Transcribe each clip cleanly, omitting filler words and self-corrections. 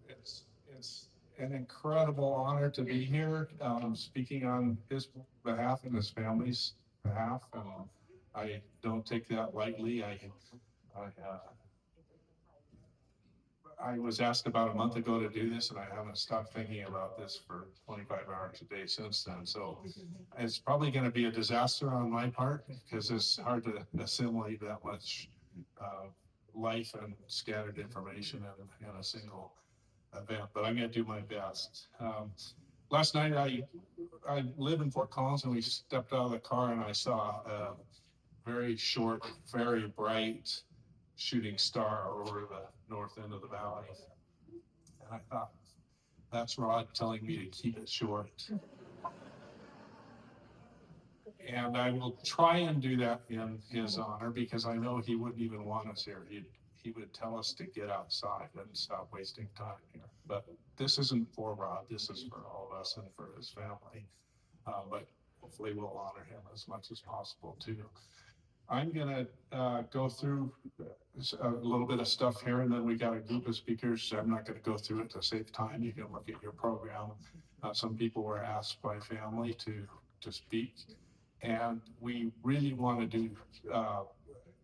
It's an incredible honor to be here, speaking on his behalf and his family's behalf. I don't take that lightly. I was asked about a month ago to do this, and I haven't stopped thinking about this for 25 hours a day since then. So it's probably going to be a disaster on my part because it's hard to assimilate that much uh, life and scattered information in a single event, but I'm going to do my best. Last night, I live in Fort Collins, and we stepped out of the car, and I saw a very short, very bright shooting star over the north end of the valley. And I thought, that's Rod telling me to keep it short. And I will try and do that in his honor because I know he wouldn't even want us here. He would tell us to get outside and stop wasting time here. But this isn't for Rod. This is for all of us and for his family. But hopefully we'll honor him as much as possible too. I'm gonna go through a little bit of stuff here, and then we got a group of speakers. I'm not gonna go through it to save time. You can look at your program. Some people were asked by family to speak, and we really want to do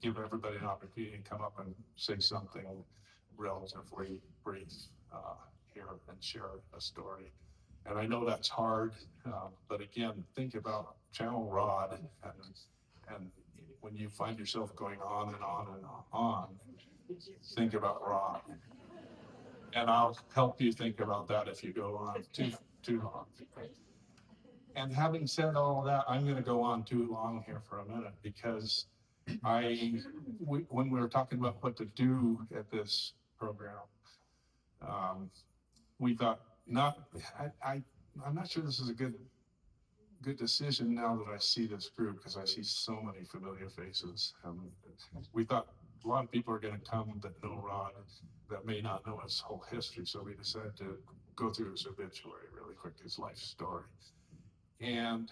give everybody an opportunity to come up and say something relatively brief here and share a story. And I know that's hard, but again, think about Channel Rod, and when you find yourself going on and on and on, think about Rod. And I'll help you think about that if you go on too long. And having said all of that, I'm going to go on too long here for a minute because when we were talking about what to do at this program, we thought I'm not sure this is a good decision now that I see this group because I see so many familiar faces. We thought a lot of people are going to come that know Rod that may not know his whole history, so we decided to go through his obituary really quick, his life story. And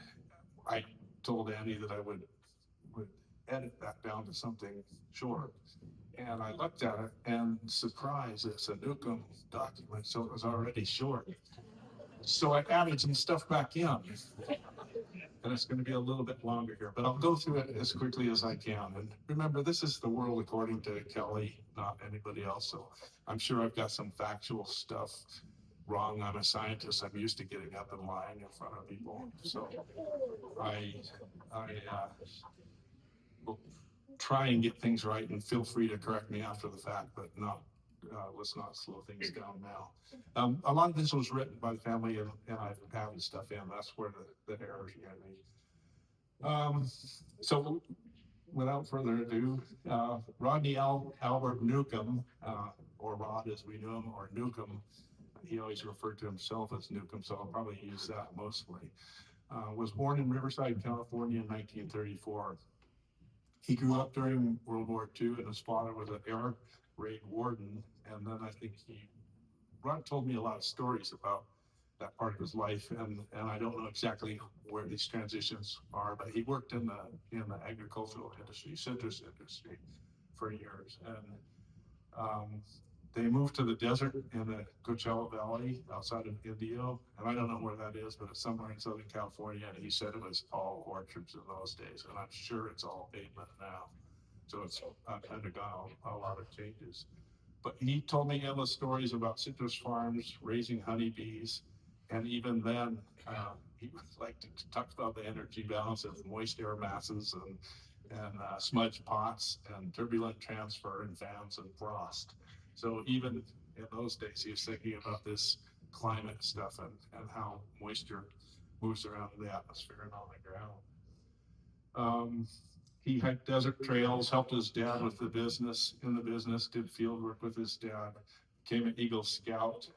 I told Andy that I would edit that down to something short. And I looked at it, and surprise, it's a Newcomb document, so it was already short. So I added some stuff back in, and it's going to be a little bit longer here, but I'll go through it as quickly as I can. And remember, this is the world according to Kelly, not anybody else. So I'm sure I've got some factual stuff wrong. I'm a scientist. I'm used to getting up and lying in front of people. So I will try and get things right, and feel free to correct me after the fact, but let's not slow things down now. A lot of this was written by the family, and I've added stuff in. That's where the errors are made. So without further ado, Rodney Albert Newcomb, or Rod as we know him, or Newcomb, he always referred to himself as Newcomb, so I'll probably use that mostly, was born in Riverside, California in 1934. He grew up during World War II, and his father was an air raid warden. And then I think Rod told me a lot of stories about that part of his life, and I don't know exactly where these transitions are, but he worked in the agricultural industry, citrus industry, for years. And they moved to the desert in the Coachella Valley outside of Indio, and I don't know where that is, but it's somewhere in Southern California. And he said it was all orchards in those days, and I'm sure it's all pavement now. So it's undergone a lot of changes. But he told me endless stories about citrus farms, raising honeybees, and even then, he would like to talk about the energy balance of moist air masses and smudge pots and turbulent transfer and fans and frost. So even in those days, he was thinking about this climate stuff and how moisture moves around in the atmosphere and on the ground. He hiked desert trails, helped his dad with the business, did field work with his dad, became an Eagle Scout,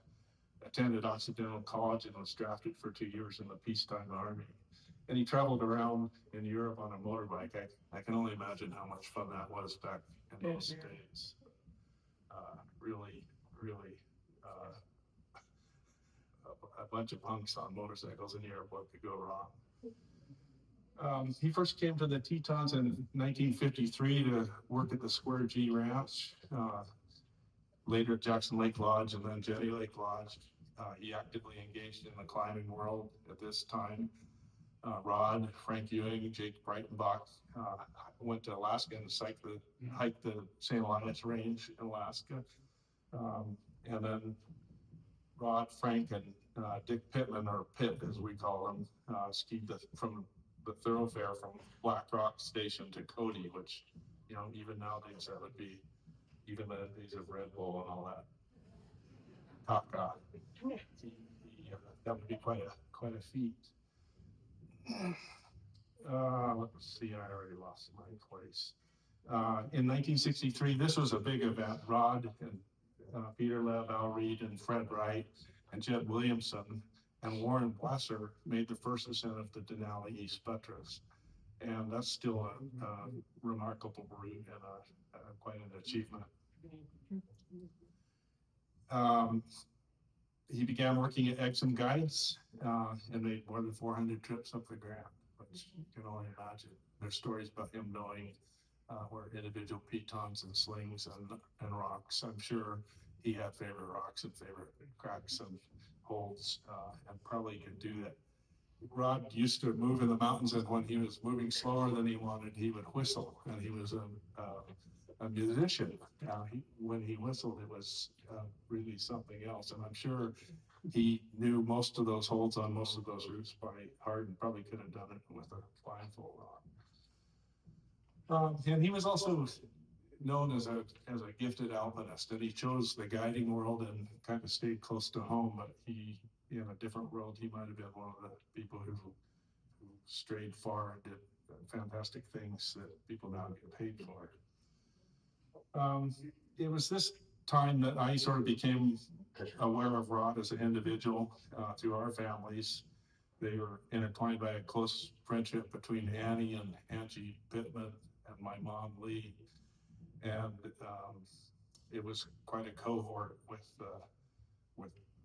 attended Occidental College, and was drafted for 2 years in the peacetime army. And he traveled around in Europe on a motorbike. I can only imagine how much fun that was back in those days. Really, a bunch of punks on motorcycles in Europe. What could go wrong? He first came to the Tetons in 1953 to work at the Square G Ranch. later at Jackson Lake Lodge and then Jetty Lake Lodge. He actively engaged in the climbing world at this time. Rod, Frank Ewing, Jake Breitenbach went to Alaska and hiked the St. Elias Range in Alaska. And then Rod, Frank, and Dick Pittman, or Pitt as we call him, skied from the thoroughfare from Black Rock Station to Cody, which, even nowadays that would be, even the days of Red Bull and all that. That would be quite a feat. Let's see, I already lost my place. In 1963, this was a big event. Rod and Peter Lev, Al Reed, and Fred Wright, and Jed Williamson, and Warren Blesser made the first ascent of the Denali East Buttress. And that's still a remarkable route and quite an achievement. He began working at Exum Guides and made more than 400 trips up the Grand, which you can only imagine. There's stories about him knowing where individual pitons and slings and rocks. I'm sure he had favorite rocks and favorite cracks and holes, and probably could do that. Rod used to move in the mountains, and when he was moving slower than he wanted, he would whistle, and he was a musician. When he whistled, it was really something else, and I'm sure he knew most of those holds on most of those routes by heart, and probably could have done it with a blindfold on. And he was also known as a gifted alpinist, and he chose the guiding world and kind of stayed close to home, but he, in a different world, he might have been one of the people who strayed far and did fantastic things that people now get paid for. It was this time that I sort of became aware of Rod as an individual through our families. They were intertwined by a close friendship between Annie and Angie Pittman and my mom, Lee. And it was quite a cohort with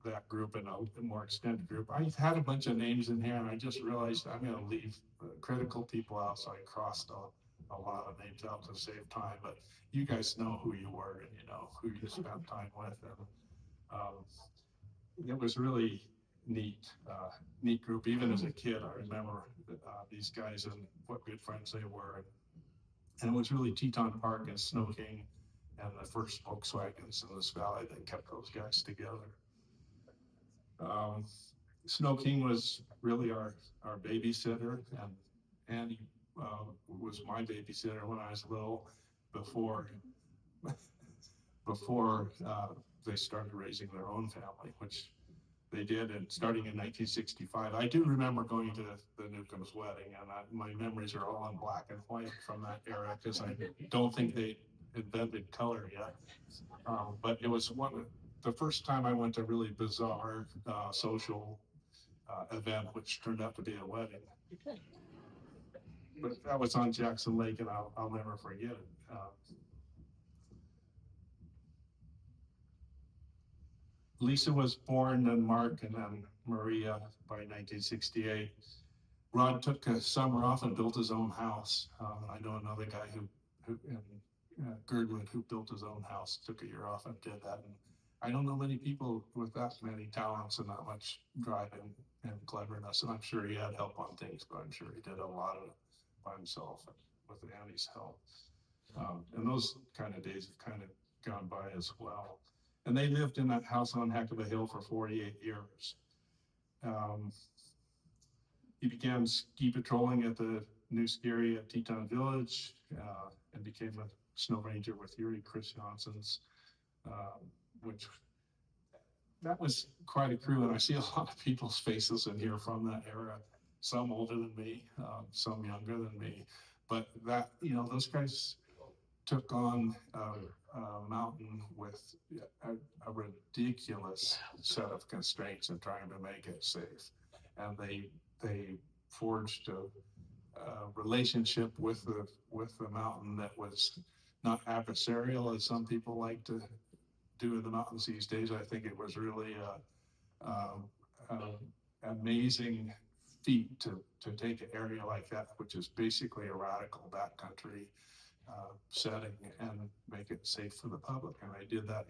that group and a more extended group. I had a bunch of names in here, and I just realized I'm going to leave critical people out, so I crossed a lot of names out to save time. But you guys know who you were, and you know who you spent time with, and it was really neat group. Even as a kid, I remember these guys and what good friends they were. And it was really Teton Park and Snow King and the first Volkswagens in this valley that kept those guys together. Snow King was really our babysitter, and Andy was my babysitter when I was little, before they started raising their own family, which they did, and starting in 1965. I do remember going to the Newcomb's wedding, and my memories are all in black and white from that era, because I don't think they invented color yet. But it was the first time I went to a really bizarre social event, which turned out to be a wedding. But that was on Jackson Lake, and I'll never forget it. Lisa was born, and Mark, and then Maria by 1968. Rod took a summer off and built his own house. I know another guy who in Girdwood who built his own house, took a year off and did that. And I don't know many people with that many talents and that much drive and cleverness. And I'm sure he had help on things, but I'm sure he did a lot of it by himself with Annie's help. And those kind of days have kind of gone by as well. And they lived in that house on Heck of a Hill for 48 years. He began ski patrolling at the new ski area at Teton Village, and became a snow ranger with Yuri Chris Johnson's, which that was quite a crew. And I see a lot of people's faces in here from that era, some older than me, some younger than me. But that, those guys took on a mountain with a ridiculous set of constraints and trying to make it safe. And they forged a relationship with the mountain that was not adversarial, as some people like to do in the mountains these days. I think it was really amazing feat to take an area like that, which is basically a radical backcountry, setting and make it safe for the public. And I did that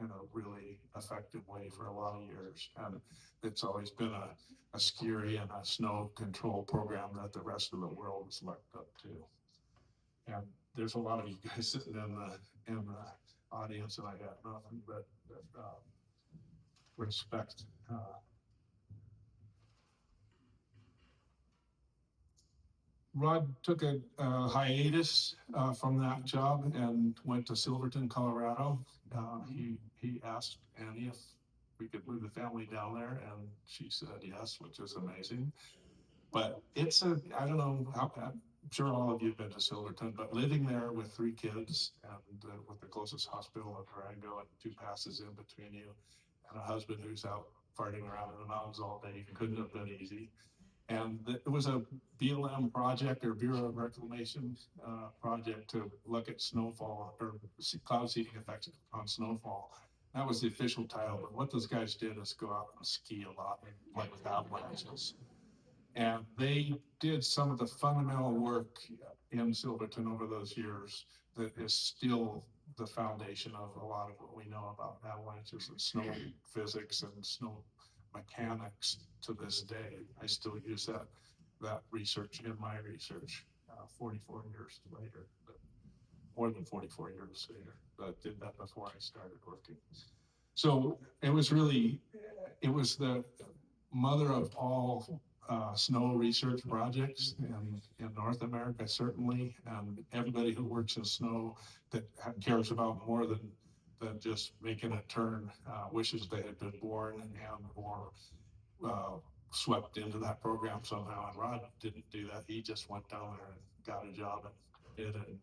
in a really effective way for a lot of years. And it's always been a scary and a snow control program that the rest of the world has looked up to. And there's a lot of you guys sitting in the audience, and I got nothing but respect. Rod took a hiatus from that job and went to Silverton, Colorado. He asked Annie if we could move the family down there, and she said yes, which is amazing. But I don't know how, I'm sure all of you have been to Silverton, but living there with 3 kids and with the closest hospital in Durango and 2 passes in between you, and a husband who's out farting around in the mountains all day, couldn't have been easy. And it was a BLM project, or Bureau of Reclamation project, to look at snowfall or cloud seeding effects on snowfall. That was the official title, but what those guys did is go out and ski a lot and play with avalanches. And they did some of the fundamental work in Silverton over those years that is still the foundation of a lot of what we know about avalanches and snow physics and snow mechanics to this day. I still use that research in my research 44 years later, but more than 44 years later, but did that before I started working. So it was the mother of all snow research projects in North America, certainly, and everybody who works in snow that cares about more than just making a turn wishes they had been born and or swept into that program somehow. And Rod didn't do that. He just went down there and got a job and did it. And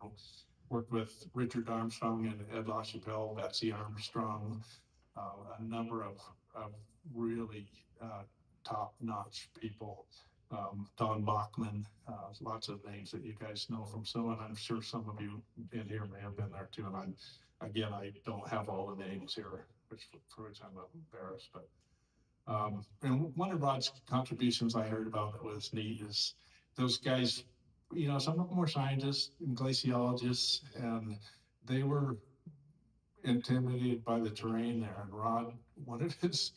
worked with Richard Armstrong and Ed LaChapelle, Betsy Armstrong, a number of really top-notch people. Don Bachman, lots of names that you guys know from snow, and I'm sure some of you in here may have been there too. And I don't have all the names here, for which I'm embarrassed. But and one of Rod's contributions I heard about that was neat is those guys, some of them were scientists and glaciologists, and they were intimidated by the terrain there. And Rod wanted his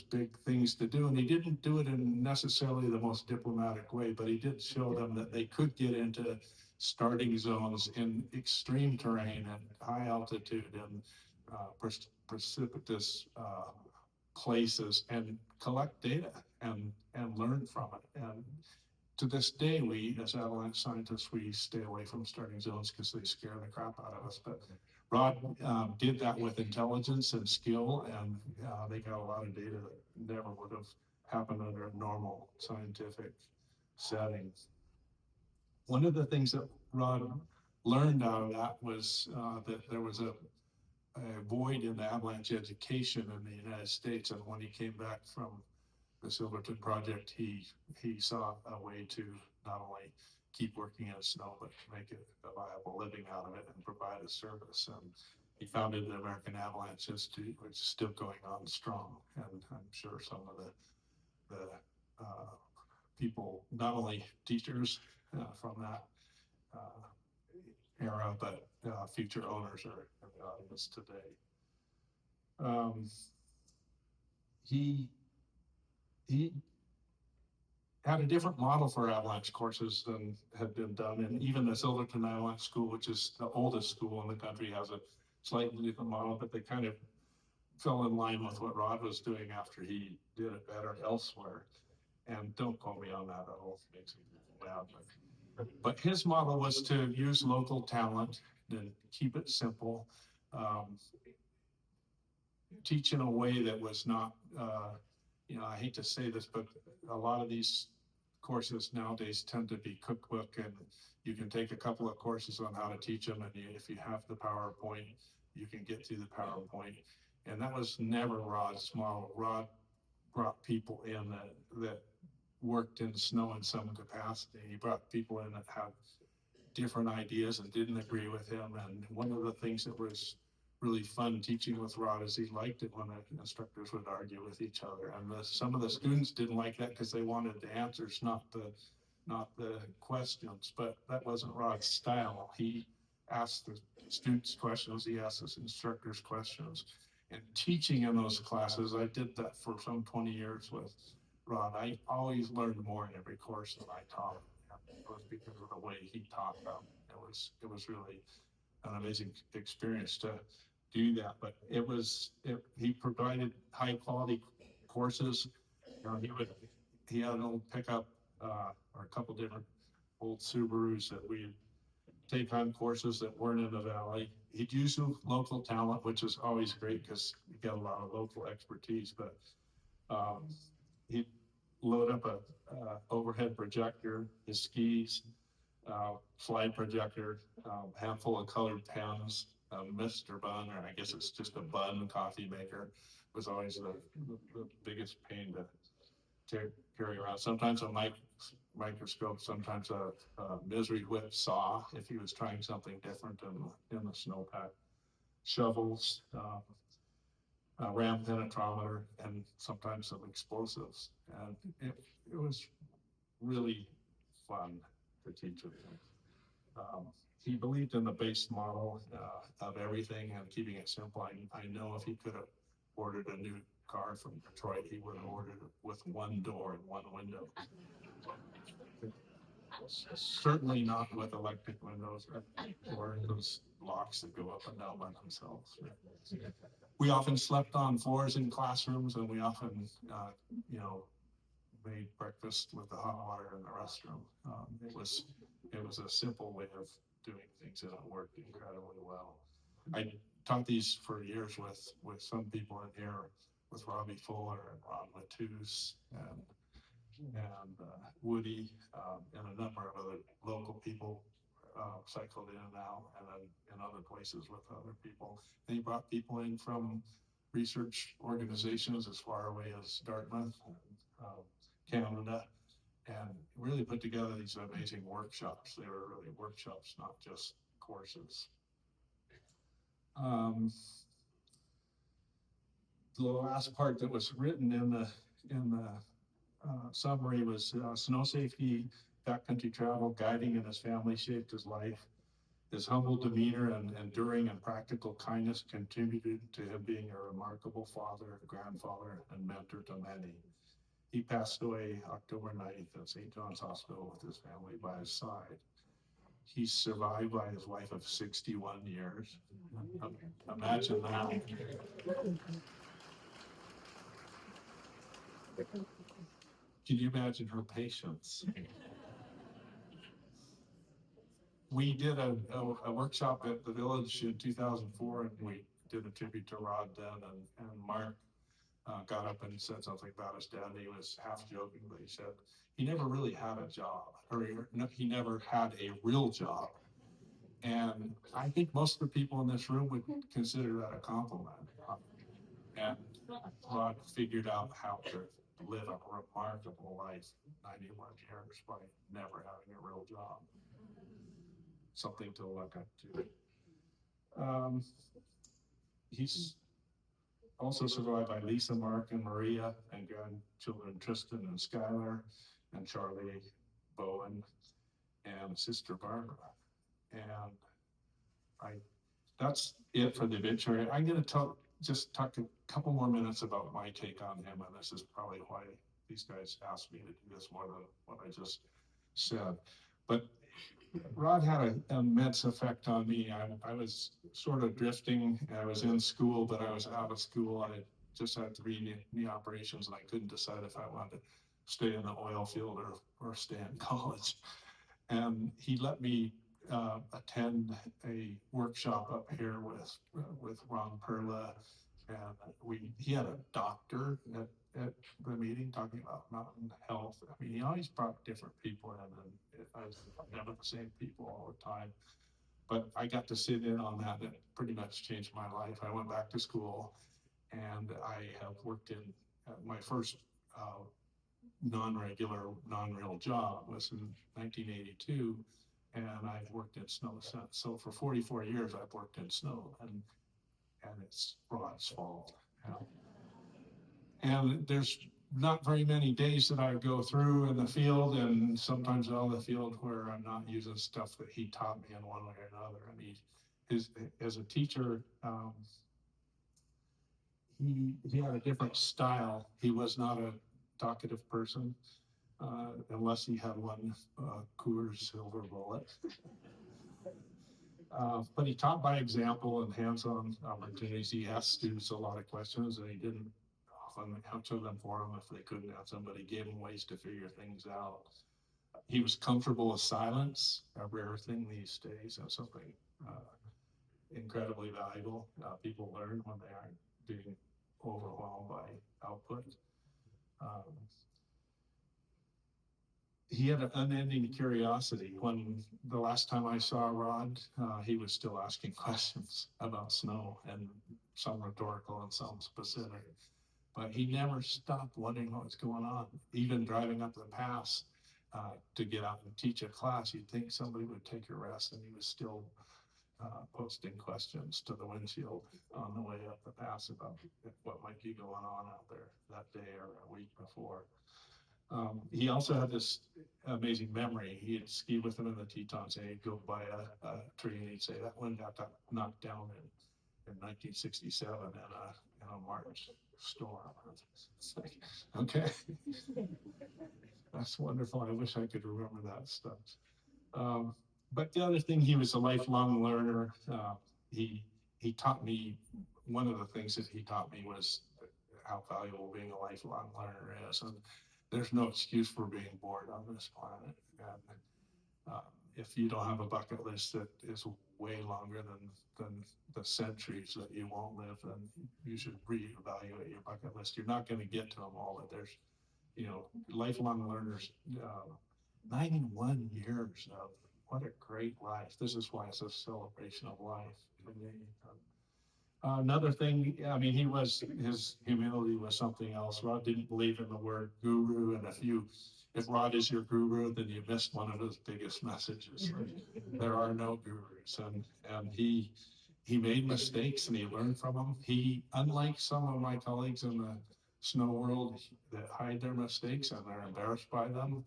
big things to do, and he didn't do it in necessarily the most diplomatic way, but he did show them that they could get into starting zones in extreme terrain at high altitude and precipitous places and collect data and learn from it. And to this day, we as avalanche scientists, we stay away from starting zones because they scare the crap out of us. But Rod did that with intelligence and skill, and they got a lot of data that never would have happened under a normal scientific setting. One of the things that Rod learned out of that was that there was a void in the avalanche education in the United States, and when he came back from the Silverton project, he saw a way to not only keep working in snow, but make it a viable living out of it and provide a service. And he founded the American Avalanche Institute, which is still going on strong. And I'm sure some of the people, not only teachers from that era, but future owners are in the audience today. He had a different model for avalanche courses than had been done. And even the Silverton Avalanche School, which is the oldest school in the country, has a slightly different model, but they kind of fell in line with what Rod was doing after he did it better elsewhere. And don't quote me on that, that all makes me bad. But his model was to use local talent and keep it simple, teach in a way that was not, I hate to say this, but a lot of these courses nowadays tend to be cookbook, and you can take a couple of courses on how to teach them, and if you have the PowerPoint, you can get through the PowerPoint. And that was never Rod's model. Rod brought people in that worked in snow in some capacity. He brought people in that had different ideas and didn't agree with him. And one of the things that was really fun teaching with Rod is he liked it when the instructors would argue with each other. And some of the students didn't like that because they wanted the answers, not the questions. But that wasn't Rod's style. He asked the students questions, he asked his instructors questions. And teaching in those classes, I did that for some 20 years with Rod. I always learned more in every course that I taught. And it was because of the way he taught them. It was really an amazing experience to do that. But he provided high quality courses. You know, he had an old pickup or a couple different old Subarus that we take on courses that weren't in the valley. He'd use local talent, which is always great because you get a lot of local expertise. But he'd load up a overhead projector, his skis, slide projector, handful of colored pens, Mr. Bun, or I guess it's just a Bun coffee maker, was always the biggest pain to carry around. Sometimes a microscope, sometimes a misery whip saw if he was trying something different in the snowpack. Shovels, ram penetrometer, and sometimes some explosives. And it was really fun to teach with him. He believed in the base model of everything and keeping it simple. I know if he could have ordered a new car from Detroit, he would have ordered it with one door and one window. Certainly not with electric windows or those locks that go up and down by themselves. We often slept on floors in classrooms, and we often, made breakfast with the hot water in the restroom. It was a simple way of doing things, and it worked incredibly well. I taught these for years with some people in here, with Robbie Fuller and Ron Matus and Woody, and a number of other local people cycled in and out, and then in other places with other people. And he brought people in from research organizations as far away as Dartmouth, Canada, and really put together these amazing workshops. They were really workshops, not just courses. The last part that was written in the summary was snow safety, backcountry travel, guiding in his family shaped his life. His humble demeanor and enduring and practical kindness contributed to him being a remarkable father, grandfather, and mentor to many. He passed away October 9th at St. John's Hospital with his family by his side. He's survived by his wife of 61 years. Imagine that. Can you imagine her patience? We did a workshop at the village in 2004, and we did a tribute to Rod then, and Mark got up and said something about his dad, and he was half joking, but he said he never really had a job, or he never had a real job. And I think most of the people in this room would consider that a compliment. And Rod figured out how to live a remarkable life, 91 years, by never having a real job. Something to look up to. He's also survived by Lisa, Mark, and Maria, and grandchildren Tristan and Skylar, and Charlie, Bowen, and sister Barbara. And that's it for the obituary. I'm going to just talk a couple more minutes about my take on him, and this is probably why these guys asked me to do this more than what I just said. But Rod had an immense effect on me. I was sort of drifting. I was in school, but I was out of school. I just had 3 knee operations, and I couldn't decide if I wanted to stay in the oil field or stay in college. And he let me attend a workshop up here with Ron Perla, and he had a doctor at the meeting talking about mountain health. I mean, he always brought different people in, and I was never the same people all the time. But I got to sit in on that, and it pretty much changed my life. I went back to school, and I have worked in my first non-real job was in 1982, and I've worked in snow since. So for 44 years, I've worked in snow, and it's Rod's fault. And there's not very many days that I go through in the field, and sometimes out of the field where I'm not using stuff that he taught me in one way or another. And his as a teacher, he had a different style. He was not a talkative person, unless he had one Coors Silver Bullet. But he taught by example and hands-on opportunities. He asked students a lot of questions, and he didn't often answer them for them if they couldn't answer them, but he gave them ways to figure things out. He was comfortable with silence, a rare thing these days, and something incredibly valuable. People learn when they aren't being overwhelmed by output. Um, he had an unending curiosity. When the last time I saw Rod, he was still asking questions about snow, and some rhetorical and some specific. But he never stopped wondering what was going on. Even driving up the pass to get out and teach a class, you'd think somebody would take a rest, and he was still posting questions to the windshield on the way up the pass about what might be going on out there that day or a week before. He also had this amazing memory. He'd ski with him in the Tetons, and he'd go by a tree and he'd say, that one got knocked down in 1967 in a March storm. It's like, okay, that's wonderful. I wish I could remember that stuff. But the other thing, he was a lifelong learner. He taught me, one of the things that he taught me was how valuable being a lifelong learner is. And there's no excuse for being bored on this planet. And if you don't have a bucket list that is way longer than the centuries that you won't live, then you should reevaluate your bucket list. You're not going to get to them all, but there's, lifelong learners, 91 years of what a great life. This is why it's a celebration of life. Another thing, I mean, his humility was something else. Rod didn't believe in the word guru, and if Rod is your guru, then you missed one of his biggest messages. There are no gurus, and he made mistakes and he learned from them. Unlike some of my colleagues in the snow world that hide their mistakes and are embarrassed by them,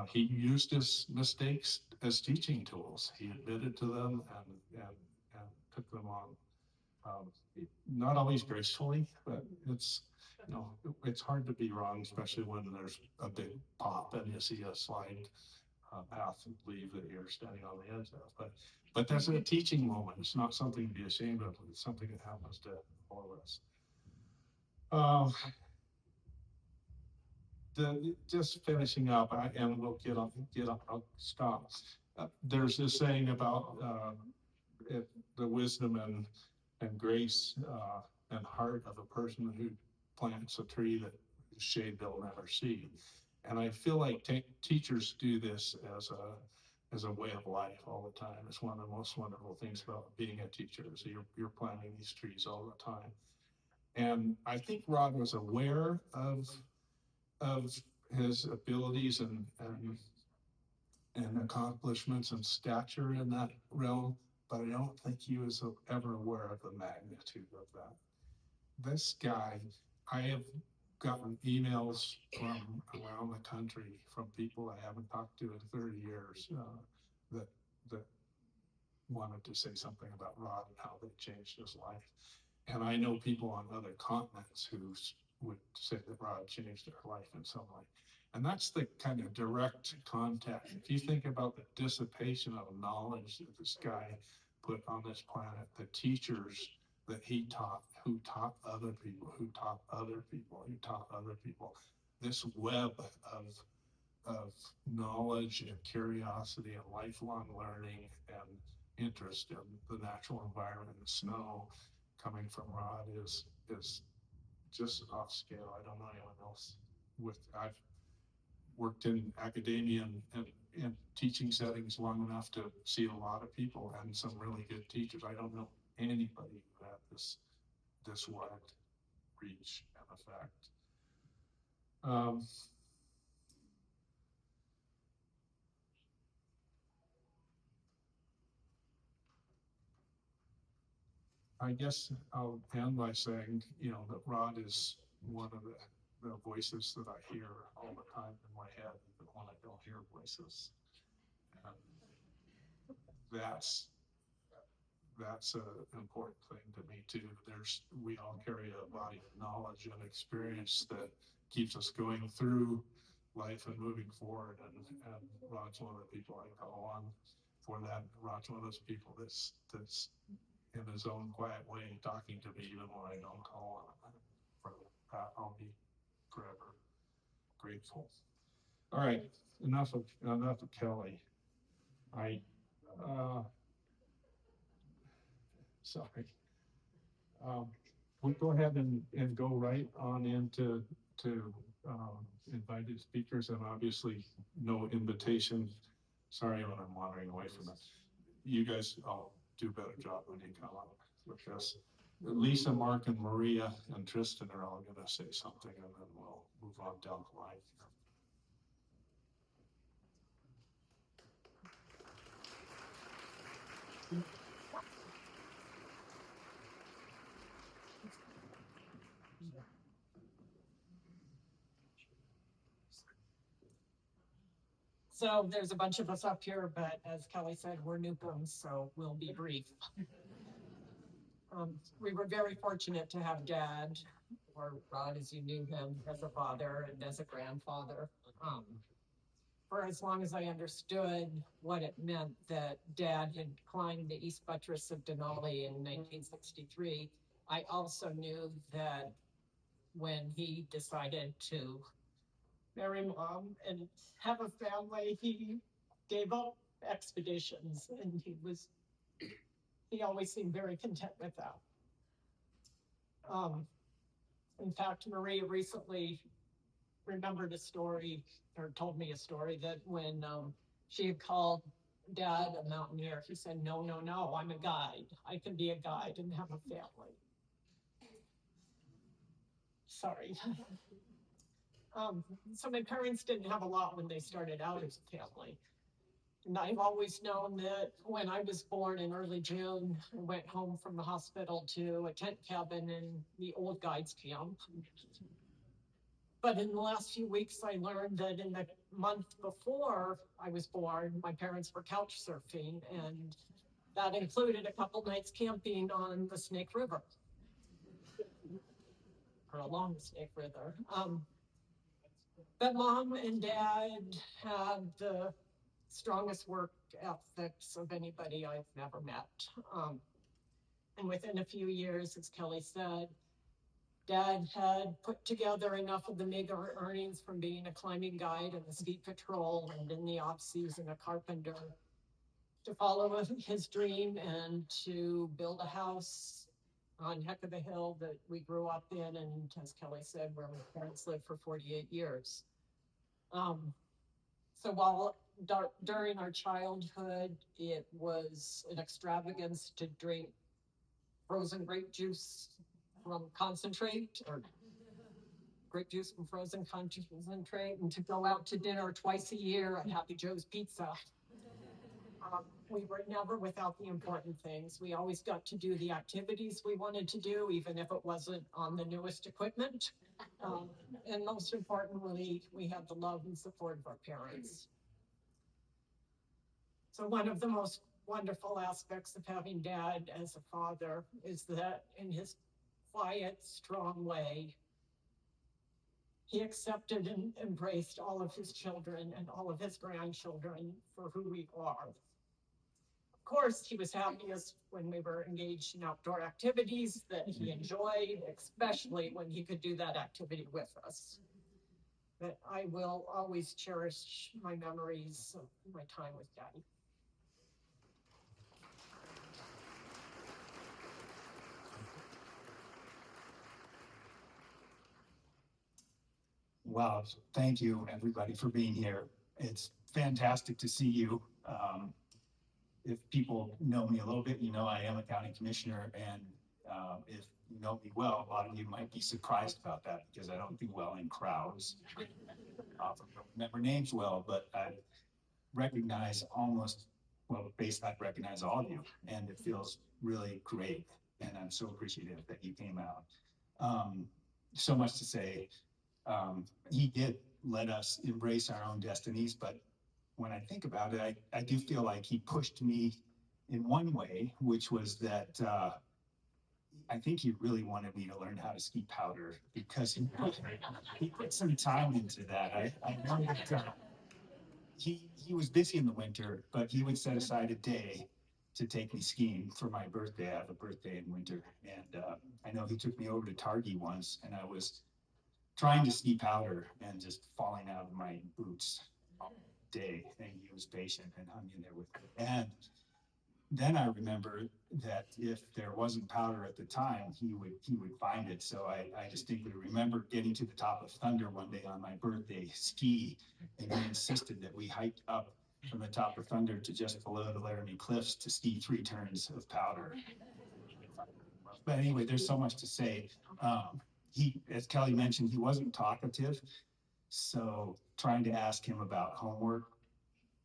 he used his mistakes as teaching tools. He admitted to them and took them on. Not always gracefully, but it's hard to be wrong, especially when there's a big pop and you see a slide path and leave that you're standing on the edge of. But that's a teaching moment. It's not something to be ashamed of. It's something that happens to all of us. Just finishing up, and we'll get up. I'll stop. There's this saying about the wisdom and grace and heart of a person who plants a tree that shade they'll never see. And I feel like teachers do this as a way of life all the time. It's one of the most wonderful things about being a teacher is you're planting these trees all the time. And I think Rod was aware of his abilities and accomplishments and stature in that realm, but I don't think he was ever aware of the magnitude of that. This guy, I have gotten emails from around the country from people I haven't talked to in 30 years that wanted to say something about Rod and how they changed his life. And I know people on other continents who would say that Rod changed their life in some way. And that's the kind of direct contact. If you think about the dissipation of knowledge that this guy put on this planet, the teachers that he taught, who taught other people, who taught other people, who taught other people, this web of knowledge and curiosity and lifelong learning and interest in the natural environment and snow coming from Rod is just off scale. I don't know anyone else I've worked in academia and teaching settings long enough to see a lot of people and some really good teachers. I don't know anybody who had this wide reach and effect. I guess I'll end by saying, that Rod is one of the voices that I hear all the time in my head, even when I don't hear voices. And that's an important thing to me too. We all carry a body of knowledge and experience that keeps us going through life and moving forward. And Rod's one of the people I call on for that. Rod's one of those people that's in his own quiet way talking to me even when I don't call on him. For that, I'll be forever grateful. All right, enough of Kelly. Sorry. We'll go ahead and go right on into invited speakers, and obviously no invitation. Sorry when I'm wandering away from it. You guys all do a better job when you come up with this. Lisa, Mark, and Maria and Tristan are all going to say something, and then we'll move on down the line. So there's a bunch of us up here, but as Kelly said, we're Newcomb, so we'll be brief. We were very fortunate to have Dad, or Rod as you knew him, as a father and as a grandfather. For as long as I understood what it meant that Dad had climbed the East Buttress of Denali in 1963, I also knew that when he decided to marry Mom and have a family, he gave up expeditions, and he always seemed very content with that. In fact, Maria recently remembered a story, or told me a story, that when she had called Dad a mountaineer, he said, no, I'm a guide. I can be a guide and have a family. Sorry. So my parents didn't have a lot when they started out as a family. And I've always known that when I was born in early June, I went home from the hospital to a tent cabin in the old guides camp. But in the last few weeks, I learned that in the month before I was born, my parents were couch surfing, and that included a couple nights camping on the Snake River, or along the Snake River. But Mom and Dad had the strongest work ethics of anybody I've never met. And within a few years, as Kelly said, Dad had put together enough of the meager earnings from being a climbing guide in the ski patrol and in the off season a carpenter to follow his dream and to build a house on Heck of the Hill that we grew up in, and as Kelly said, where my parents lived for 48 years. So while during our childhood, it was an extravagance to drink frozen grape juice from concentrate, or grape juice from frozen concentrate, and to go out to dinner twice a year at Happy Joe's Pizza. We were never without the important things. We always got to do the activities we wanted to do, even if it wasn't on the newest equipment. And most importantly, we had the love and support of our parents. So one of the most wonderful aspects of having Dad as a father is that in his quiet, strong way, he accepted and embraced all of his children and all of his grandchildren for who we are. Of course, he was happiest when we were engaged in outdoor activities that he enjoyed, especially when he could do that activity with us. But I will always cherish my memories of my time with Daddy. Wow, thank you everybody for being here. It's fantastic to see you. If people know me a little bit, you know I am a county commissioner, and if you know me well, a lot of you might be surprised about that because I don't do well in crowds. I often don't remember names well, but I recognize basically I recognize all of you, and it feels really great, and I'm so appreciative that you came out. So much to say. He did let us embrace our own destinies, but when I think about it, I do feel like he pushed me in one way, which was that I think he really wanted me to learn how to ski powder because he put some time into that. I know that he was busy in the winter, but he would set aside a day to take me skiing for my birthday. I have a birthday in winter, and I know he took me over to Targhee once, and I was trying to ski powder and just falling out of my boots all day, and he was patient and hung in there with me. And then I remember that if there wasn't powder at the time, he would find it. So I distinctly remember getting to the top of Thunder one day on my birthday ski, and he insisted that we hiked up from the top of Thunder to just below the Laramie Cliffs to ski 3 turns of powder. But anyway, there's so much to say. As Kelly mentioned, he wasn't talkative, so trying to ask him about homework,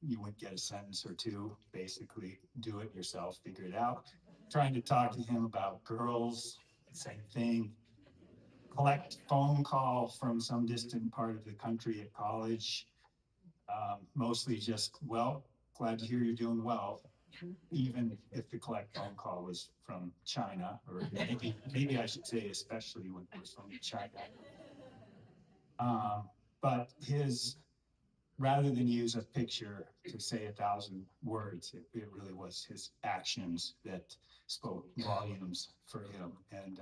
you would get a sentence or two, basically do it yourself, figure it out. Trying to talk to him about girls, same thing. Collect phone call from some distant part of the country at college. Mostly just, well, glad to hear you're doing well, even if the collect phone call was from China, or maybe I should say especially when it was from China. But his, rather than use a picture to say 1,000 words, it really was his actions that spoke volumes for him. And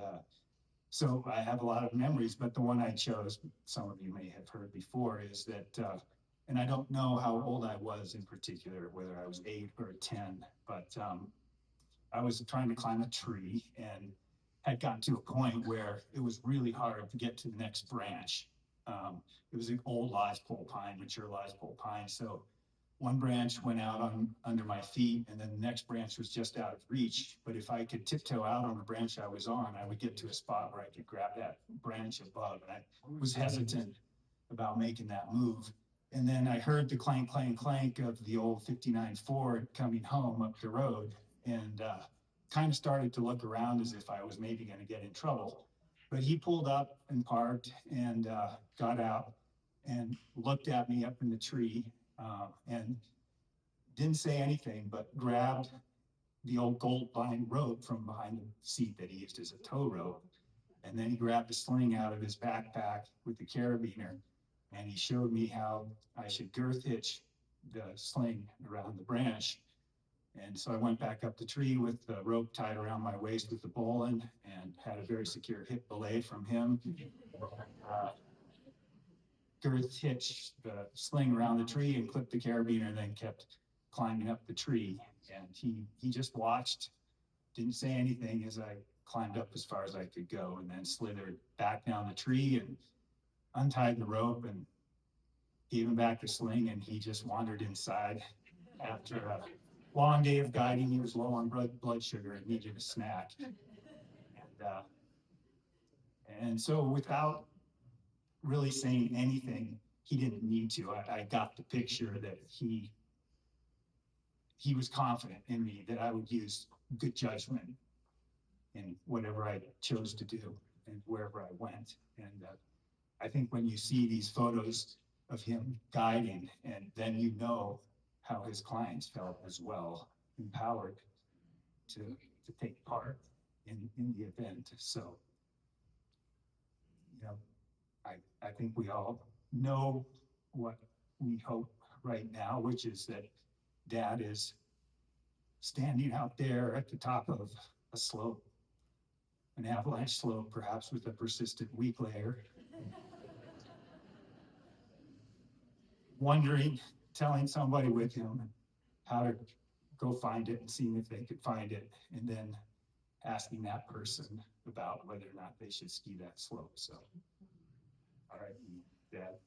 so I have a lot of memories, but the one I chose, some of you may have heard before, is that, and I don't know how old I was in particular, whether I was 8 or 10, but I was trying to climb a tree and had gotten to a point where it was really hard to get to the next branch. It was an old lodgepole pine, mature lodgepole pine. So one branch went out under my feet, and then the next branch was just out of reach. But if I could tiptoe out on the branch I was on, I would get to a spot where I could grab that branch above. And I was hesitant about making that move. And then I heard the clank, clank, clank of the old 59 Ford coming home up the road, and kind of started to look around as if I was maybe going to get in trouble. But he pulled up and parked and got out and looked at me up in the tree and didn't say anything, but grabbed the old gold line rope from behind the seat that he used as a tow rope. And then he grabbed a sling out of his backpack with the carabiner, and he showed me how I should girth hitch the sling around the branch. And so I went back up the tree with the rope tied around my waist with the bowline, and had a very secure hip belay from him. Girth hitched the sling around the tree and clipped the carabiner, and then kept climbing up the tree. And he just watched, didn't say anything as I climbed up as far as I could go, and then slithered back down the tree and untied the rope and gave him back the sling, and he just wandered inside. After a long day of guiding, he was low on blood sugar and needed a snack. And so without really saying anything, he didn't need to. I got the picture that he was confident in me, that I would use good judgment in whatever I chose to do and wherever I went. And I think when you see these photos of him guiding, and then you know how his clients felt as well, empowered to take part in the event. So, you know, I think we all know what we hope right now, which is that Dad is standing out there at the top of a slope, an avalanche slope, perhaps with a persistent weak layer, wondering, telling somebody with him how to go find it and seeing if they could find it, and then asking that person about whether or not they should ski that slope. So, all right, Dad.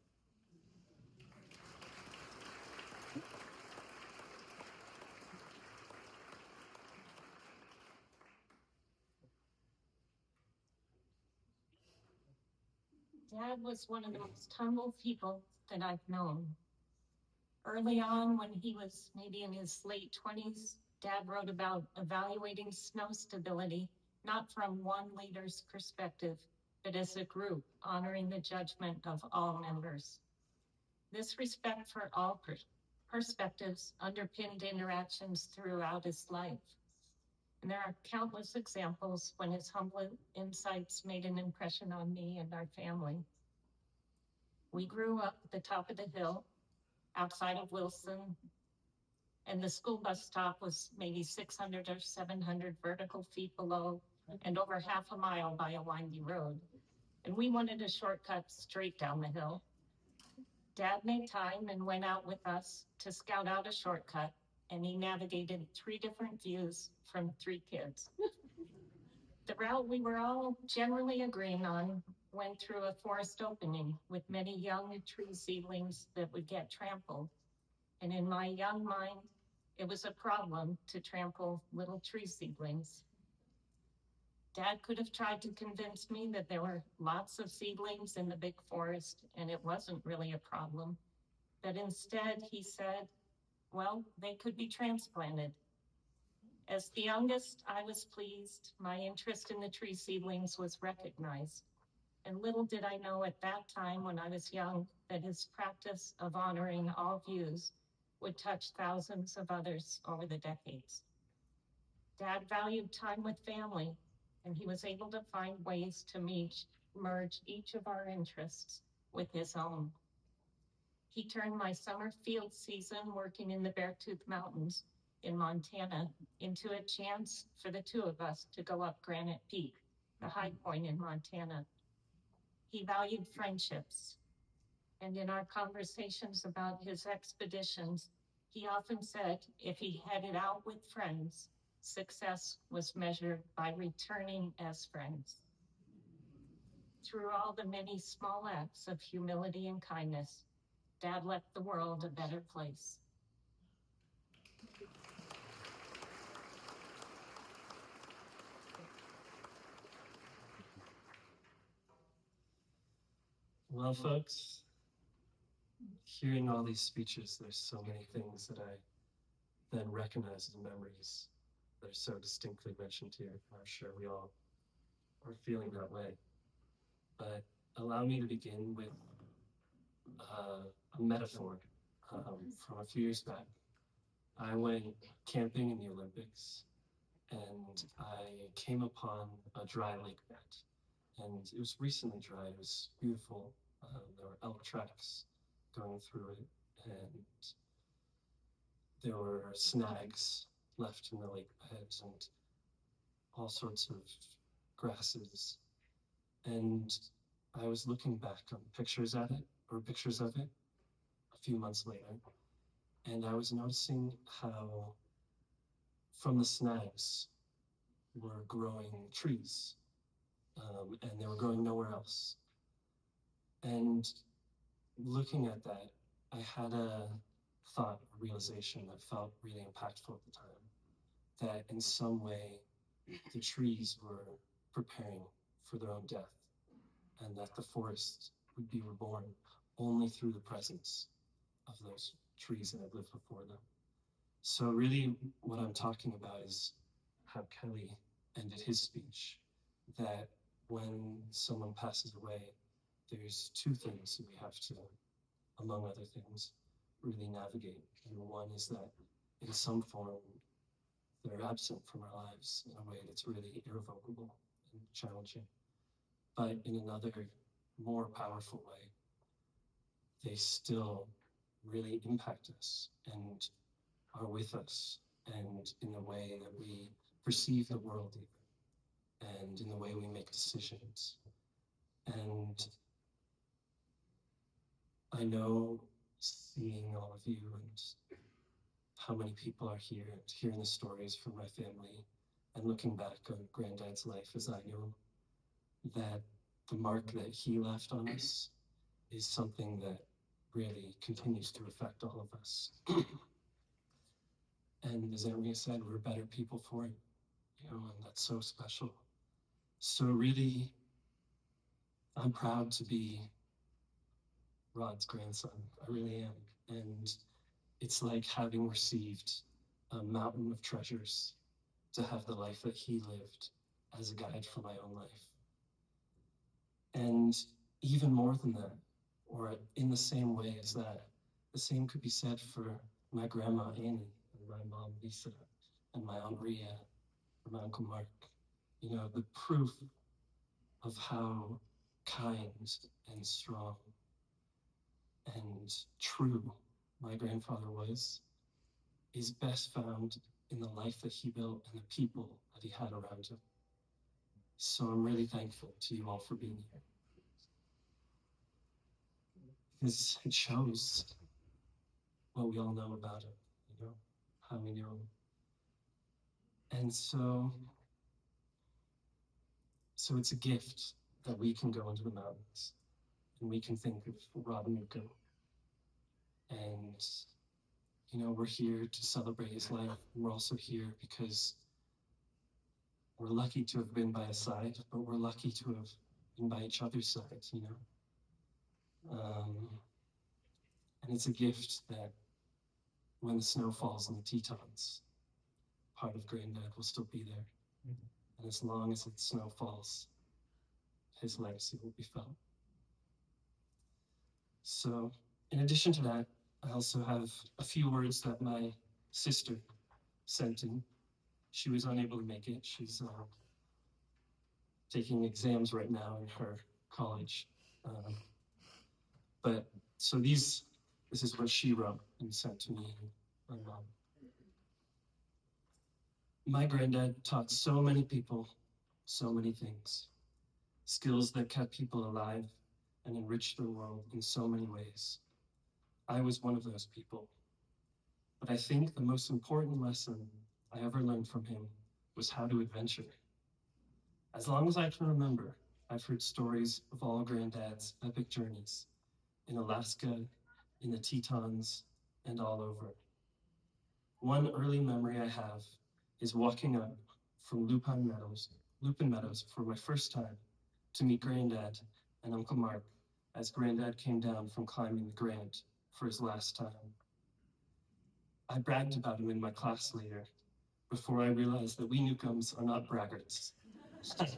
Dad was one of the most humble people that I've known. Early on, when he was maybe in his late 20s, Dad wrote about evaluating snow stability, not from one leader's perspective, but as a group, honoring the judgment of all members. This respect for all perspectives underpinned interactions throughout his life. And there are countless examples when his humble insights made an impression on me and our family. We grew up at the top of the hill outside of Wilson, and the school bus stop was maybe 600 or 700 vertical feet below and over half a mile by a windy road. And we wanted a shortcut straight down the hill. Dad made time and went out with us to scout out a shortcut, and he navigated 3 different views from 3 kids. The route we were all generally agreeing on went through a forest opening with many young tree seedlings that would get trampled. And in my young mind, it was a problem to trample little tree seedlings. Dad could have tried to convince me that there were lots of seedlings in the big forest and it wasn't really a problem. But instead, he said, well, they could be transplanted. As the youngest, I was pleased. My interest in the tree seedlings was recognized. And little did I know at that time when I was young that his practice of honoring all views would touch thousands of others over the decades. Dad valued time with family, and he was able to find ways to merge each of our interests with his own. He turned my summer field season working in the Beartooth Mountains in Montana into a chance for the 2 of us to go up Granite Peak, the high point in Montana. He valued friendships, and in our conversations about his expeditions, he often said if he headed out with friends, success was measured by returning as friends. Through all the many small acts of humility and kindness, Dad left the world a better place. Well, folks, hearing all these speeches, there's so many things that I then recognize as memories that are so distinctly mentioned here. I'm sure we all are feeling that way. But allow me to begin with a metaphor from a few years back. I went camping in the Olympics and I came upon a dry lake bed. And it was recently dry, it was beautiful. There were elk tracks going through it, and there were snags left in the lake beds and all sorts of grasses. And I was looking back on pictures of it a few months later, and I was noticing how from the snags were growing trees, and they were growing nowhere else. And looking at that, I had a thought, a realization that felt really impactful at the time, that in some way the trees were preparing for their own death, and that the forest would be reborn only through the presence of those trees that had lived before them. So really what I'm talking about is how Kelly ended his speech, that when someone passes away, there's 2 things that we have to, among other things, really navigate. And one is that in some form, they're absent from our lives in a way that's really irrevocable and challenging. But in another, more powerful way, they still really impact us and are with us, and in the way that we perceive the world even, and in the way we make decisions. And I know, seeing all of you and how many people are here and hearing the stories from my family and looking back on Granddad's life as I knew him, that the mark that he left on us is something that really continues to affect all of us. And as Emery said, we're better people for it, and that's so special. So really, I'm proud to be Rod's grandson. I really am. And it's like having received a mountain of treasures to have the life that he lived as a guide for my own life. And even more than that, or in the same way as that, the same could be said for my grandma Annie, and my mom Lisa, and my aunt Ria, and my uncle Mark. You know, the proof of how kind and strong and true my grandfather was is best found in the life that he built and the people that he had around him. So I'm really thankful to you all for being here. Because it shows what we all know about him, you know, how we know him. And so it's a gift that we can go into the mountains and we can think of Rob Newcomb. And, you know, we're here to celebrate his life. We're also here because we're lucky to have been by his side, but we're lucky to have been by each other's sides, you know? And it's a gift that when the snow falls in the Tetons, part of Granddad will still be there. And as long as the snow falls, his legacy will be felt. So, in addition to that, I also have a few words that my sister sent in. She was unable to make it. She's taking exams right now in her college. But so this is what she wrote and sent to me and my mom. My granddad taught so many people so many things, skills that kept people alive and enriched the world in so many ways. I was one of those people. But I think the most important lesson I ever learned from him was how to adventure. As long as I can remember, I've heard stories of all Granddad's epic journeys in Alaska, in the Tetons, and all over. One early memory I have is walking up from Lupin Meadows for my first time to meet Granddad and Uncle Mark as Granddad came down from climbing the Grand for his last time. I bragged about him in my class later, before I realized that we Newcombs are not braggarts. And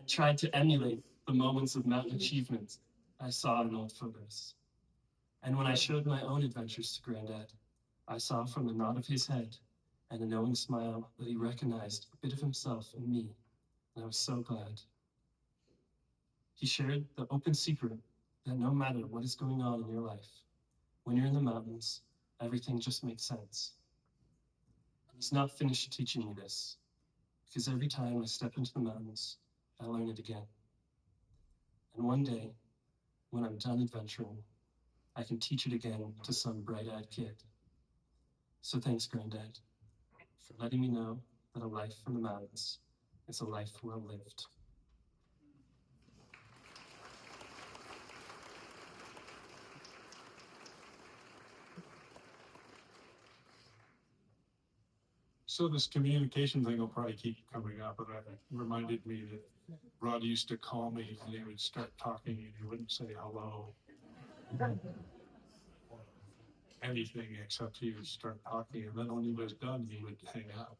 tried to emulate the moments of mountain achievement I saw in old photos. And when I showed my own adventures to Granddad, I saw from the nod of his head and a knowing smile that he recognized a bit of himself in me, and I was so glad. He shared the open secret that no matter what is going on in your life, when you're in the mountains, everything just makes sense. He's not finished teaching me this, because every time I step into the mountains, I learn it again. And one day, when I'm done adventuring, I can teach it again to some bright-eyed kid. So thanks, Granddad, for letting me know that a life in the mountains is a life well lived. So this communication thing will probably keep coming up, and that reminded me that Rod used to call me and he would start talking and he wouldn't say hello. Anything except he would start talking, and then when he was done, he would hang up.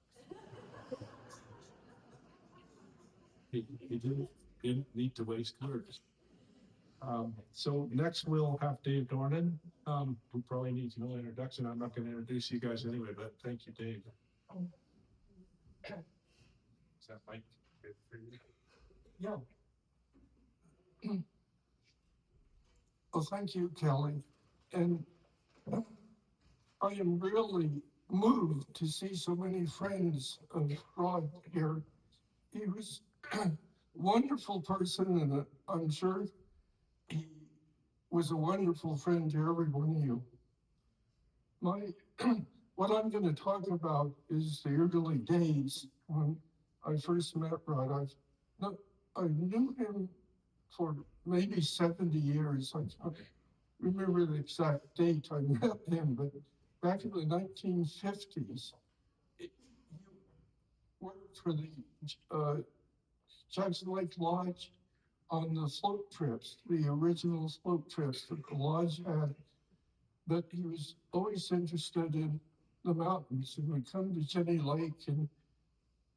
He didn't need to waste words. So next we'll have Dave Dornan, who probably needs no introduction. I'm not going to introduce you guys anyway, but thank you, Dave. Is that Mike? Good for you? Yeah. Well, thank you, Kelly. And I am really moved to see so many friends of Rod here. He was a wonderful person, and I'm sure he was a wonderful friend to every one of you. What I'm going to talk about is the early days when I first met Rod. I knew him for maybe 70 years. I can't remember the exact date I met him, but back in the 1950s, he worked for the Jackson Lake Lodge on the slope trips, the original slope trips that the lodge had. But he was always interested in the mountains and would come to Jenny Lake, and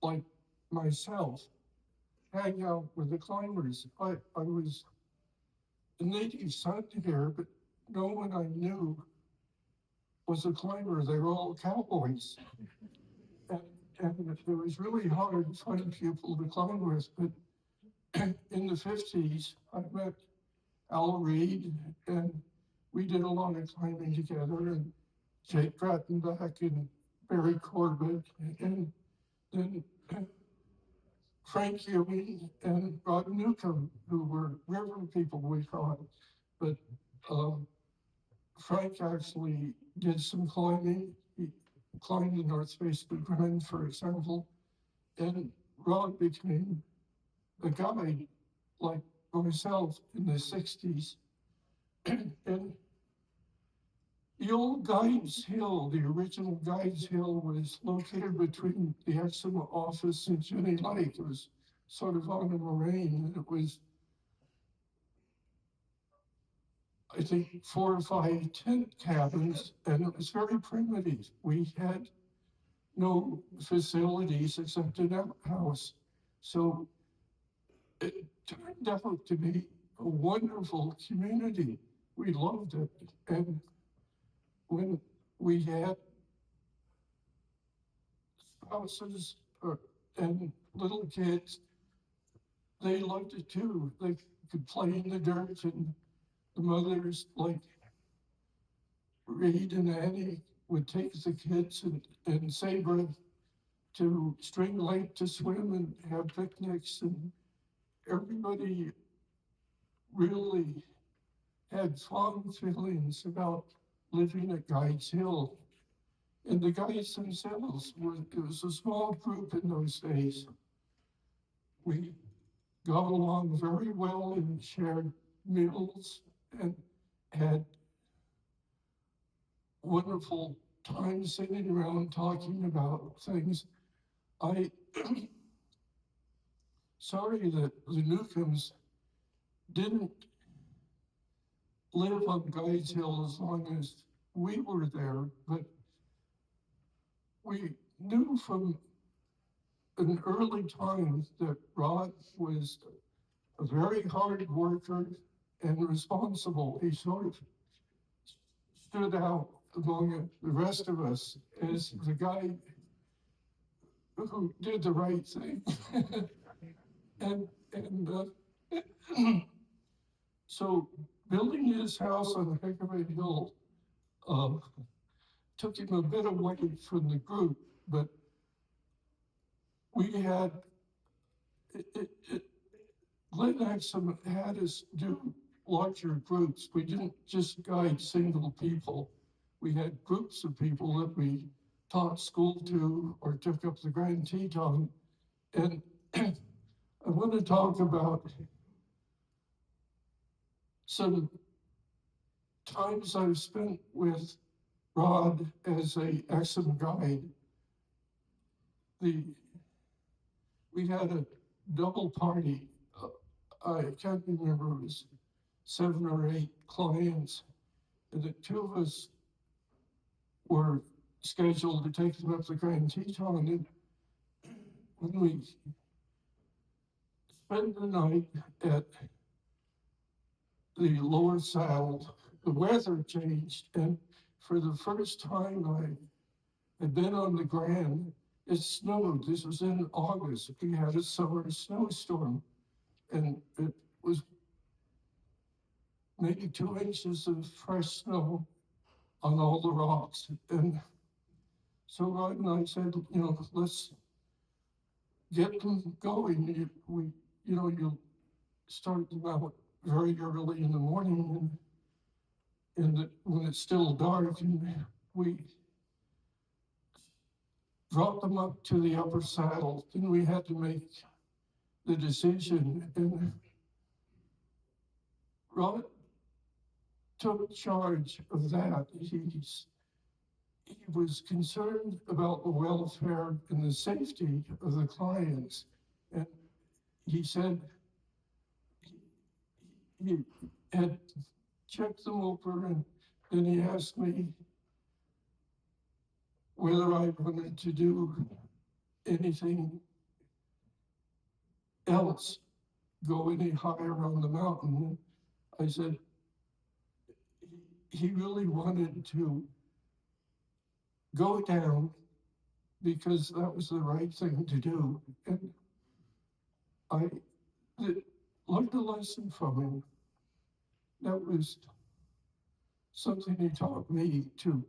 like myself, hang out with the climbers. I was a native son here, but no one I knew was a climber. They were all cowboys. And, and it was really hard to find people to climb with. But in the 50s, I met Al Reed, and we did a lot of climbing together, and Jake Grattenbach and Barry Corbett, and then Frank Ewing and Rod Newcomb, who were river people, we thought. But Frank actually did some climbing. He climbed the North Face of Grand, for example, and Rod became a guide like myself in the 60s. And the old Guides Hill, the original Guides Hill, was located between the Exum office and Jenny Lake. It was sort of on a moraine, and it was, I think, 4 or 5 tent cabins, and it was very primitive. We had no facilities except an outhouse. So it turned out to be a wonderful community. We loved it. And when we had spouses and little kids, they loved it too. They could play in the dirt, and the mothers, like Reed and Annie, would take the kids and Sabre to String Lake to swim and have picnics, and everybody really had fond feelings about living at Guides Hill. And the guides themselves it was a small group in those days. We got along very well and shared meals and had wonderful time sitting around talking about things. Sorry that the Newcombs didn't live on Guides Hill as long as we were there, but we knew from an early time that Rod was a very hard worker and responsible. He sort of stood out among the rest of us as the guy who did the right thing. and so building his house on Hickory Hill took him a bit away from the group, but we had, Glenn Exum had us do larger groups. We didn't just guide single people. We had groups of people that we taught school to or took up the Grand Teton. And I want to talk about some times I've spent with Rod as a Exum guide. We had a double party. I can't remember, it was 7 or 8 clients, and the 2 of us were scheduled to take them up the Grand Teton. And when we spent the night at the lower saddle, the weather changed, and for the first time I had been on the Grand, it snowed. This was in August. We had a summer snowstorm, and it was maybe 2 inches of fresh snow on all the rocks. And so Rod and I said, let's get them going. You'll start them out very early in the morning, and when it's still dark, and we dropped them up to the upper saddle. Then we had to make the decision, and Rod took charge of that. He was concerned about the welfare and the safety of the clients, and he said he had checked them over, and then he asked me whether I wanted to do anything else go any higher on the mountain. I said, he really wanted to go down because that was the right thing to do. And I learned a lesson from him. That was something he taught me to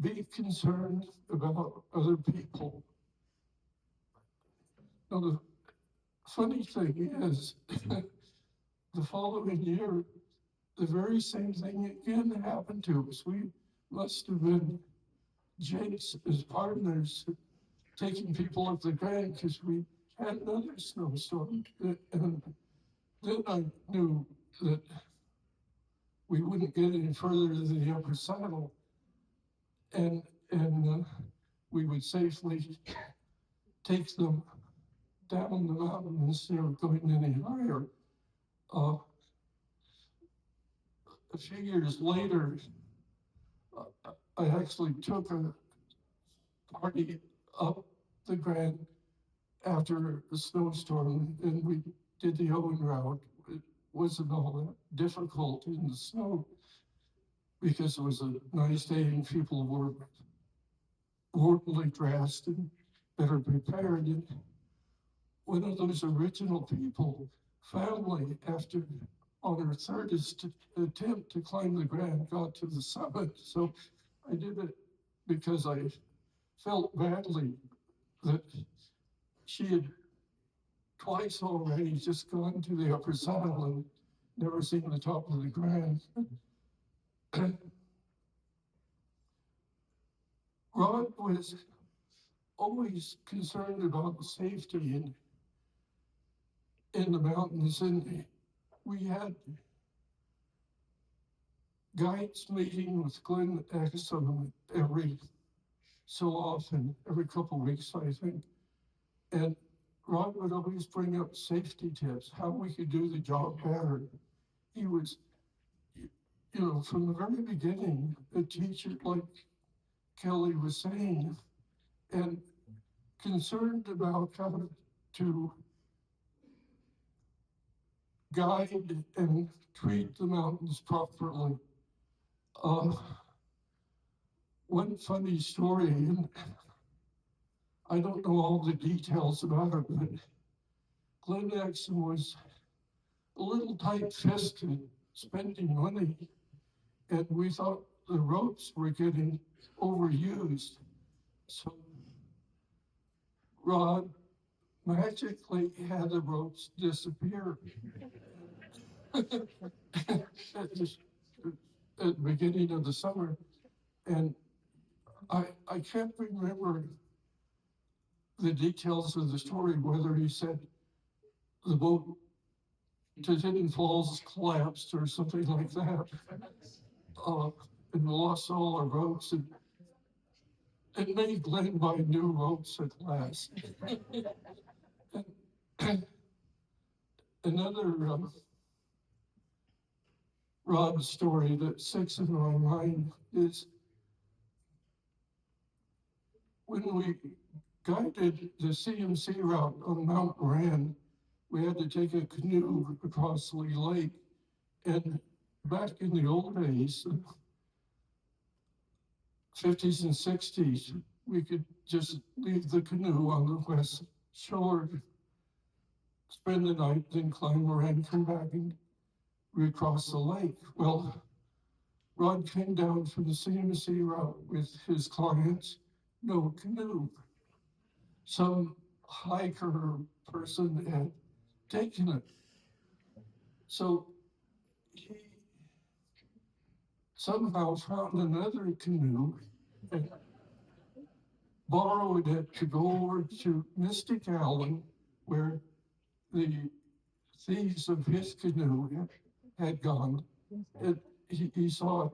be concerned about other people. Now, the funny thing is, the following year, the very same thing again happened to us. We must have been Jake's as partners taking people up the Grand because we had another snowstorm. And then I knew that we wouldn't get any further than the upper saddle. And we would safely take them down the mountain instead of going any higher. A few years later, I actually took a party up the Grand after the snowstorm, and we did the Owen route. It wasn't all that difficult in the snow because it was a nice day and people were warmly dressed and better prepared. And one of those original people, family, after on her third attempt to climb the Grand, got to the summit. So I did it because I felt badly that she had twice already just gone to the upper saddle and never seen the top of the Grand. Rod was always concerned about safety in the mountains, and we had guides meeting with Glenn Exum every so often, every couple of weeks, I think. And Rod would always bring up safety tips, how we could do the job better. He was, from the very beginning, a teacher, like Kelly was saying, and concerned about how to guide and treat the mountains properly. One funny story, and I don't know all the details about it, but Glenn Exum was a little tight-fisted spending money, and we thought the ropes were getting overused. So Rod magically had the ropes disappear at the beginning of the summer. And I can't remember the details of the story, whether he said the boat to Hidden Falls collapsed or something like that. And we lost all our ropes, and it made Glenn buy new ropes at last. Another Rod story that sticks in my mind is when we guided the CMC route on Mount Moran, we had to take a canoe across Lee Lake. And back in the old days, 50s and 60s, we could just leave the canoe on the west shore, spend the night, then climb Moran, come back and recross the lake. Well, Rod came down from the CMC route with his clients, no canoe. Some hiker person had taken it. So he somehow found another canoe and borrowed it to go over to Mystic Island, where the thieves of his canoe had gone. He saw it,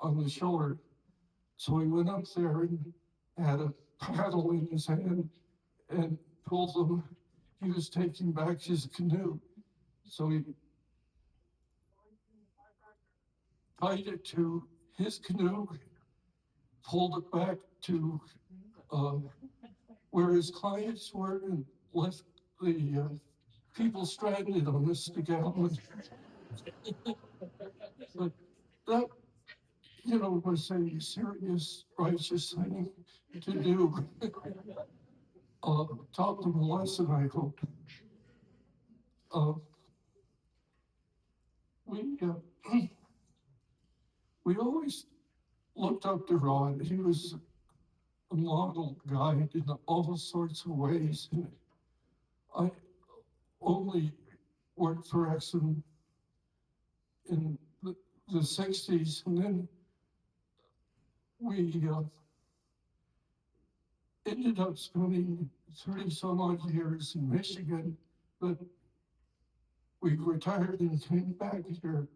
on the shore. So he went up there and had a paddle in his hand and told them he was taking back his canoe. So he tied it to his canoe, pulled it back to where his clients were, and left people stranded on Mystic Island. But that, was a serious righteous thing to do. Taught them a lesson, I hope. Uh, we, we always looked up to Rod. He was a model guy in all sorts of ways. And I only worked for Exxon in the 60s, and then we ended up spending 30 some odd years in Michigan, but we retired and came back here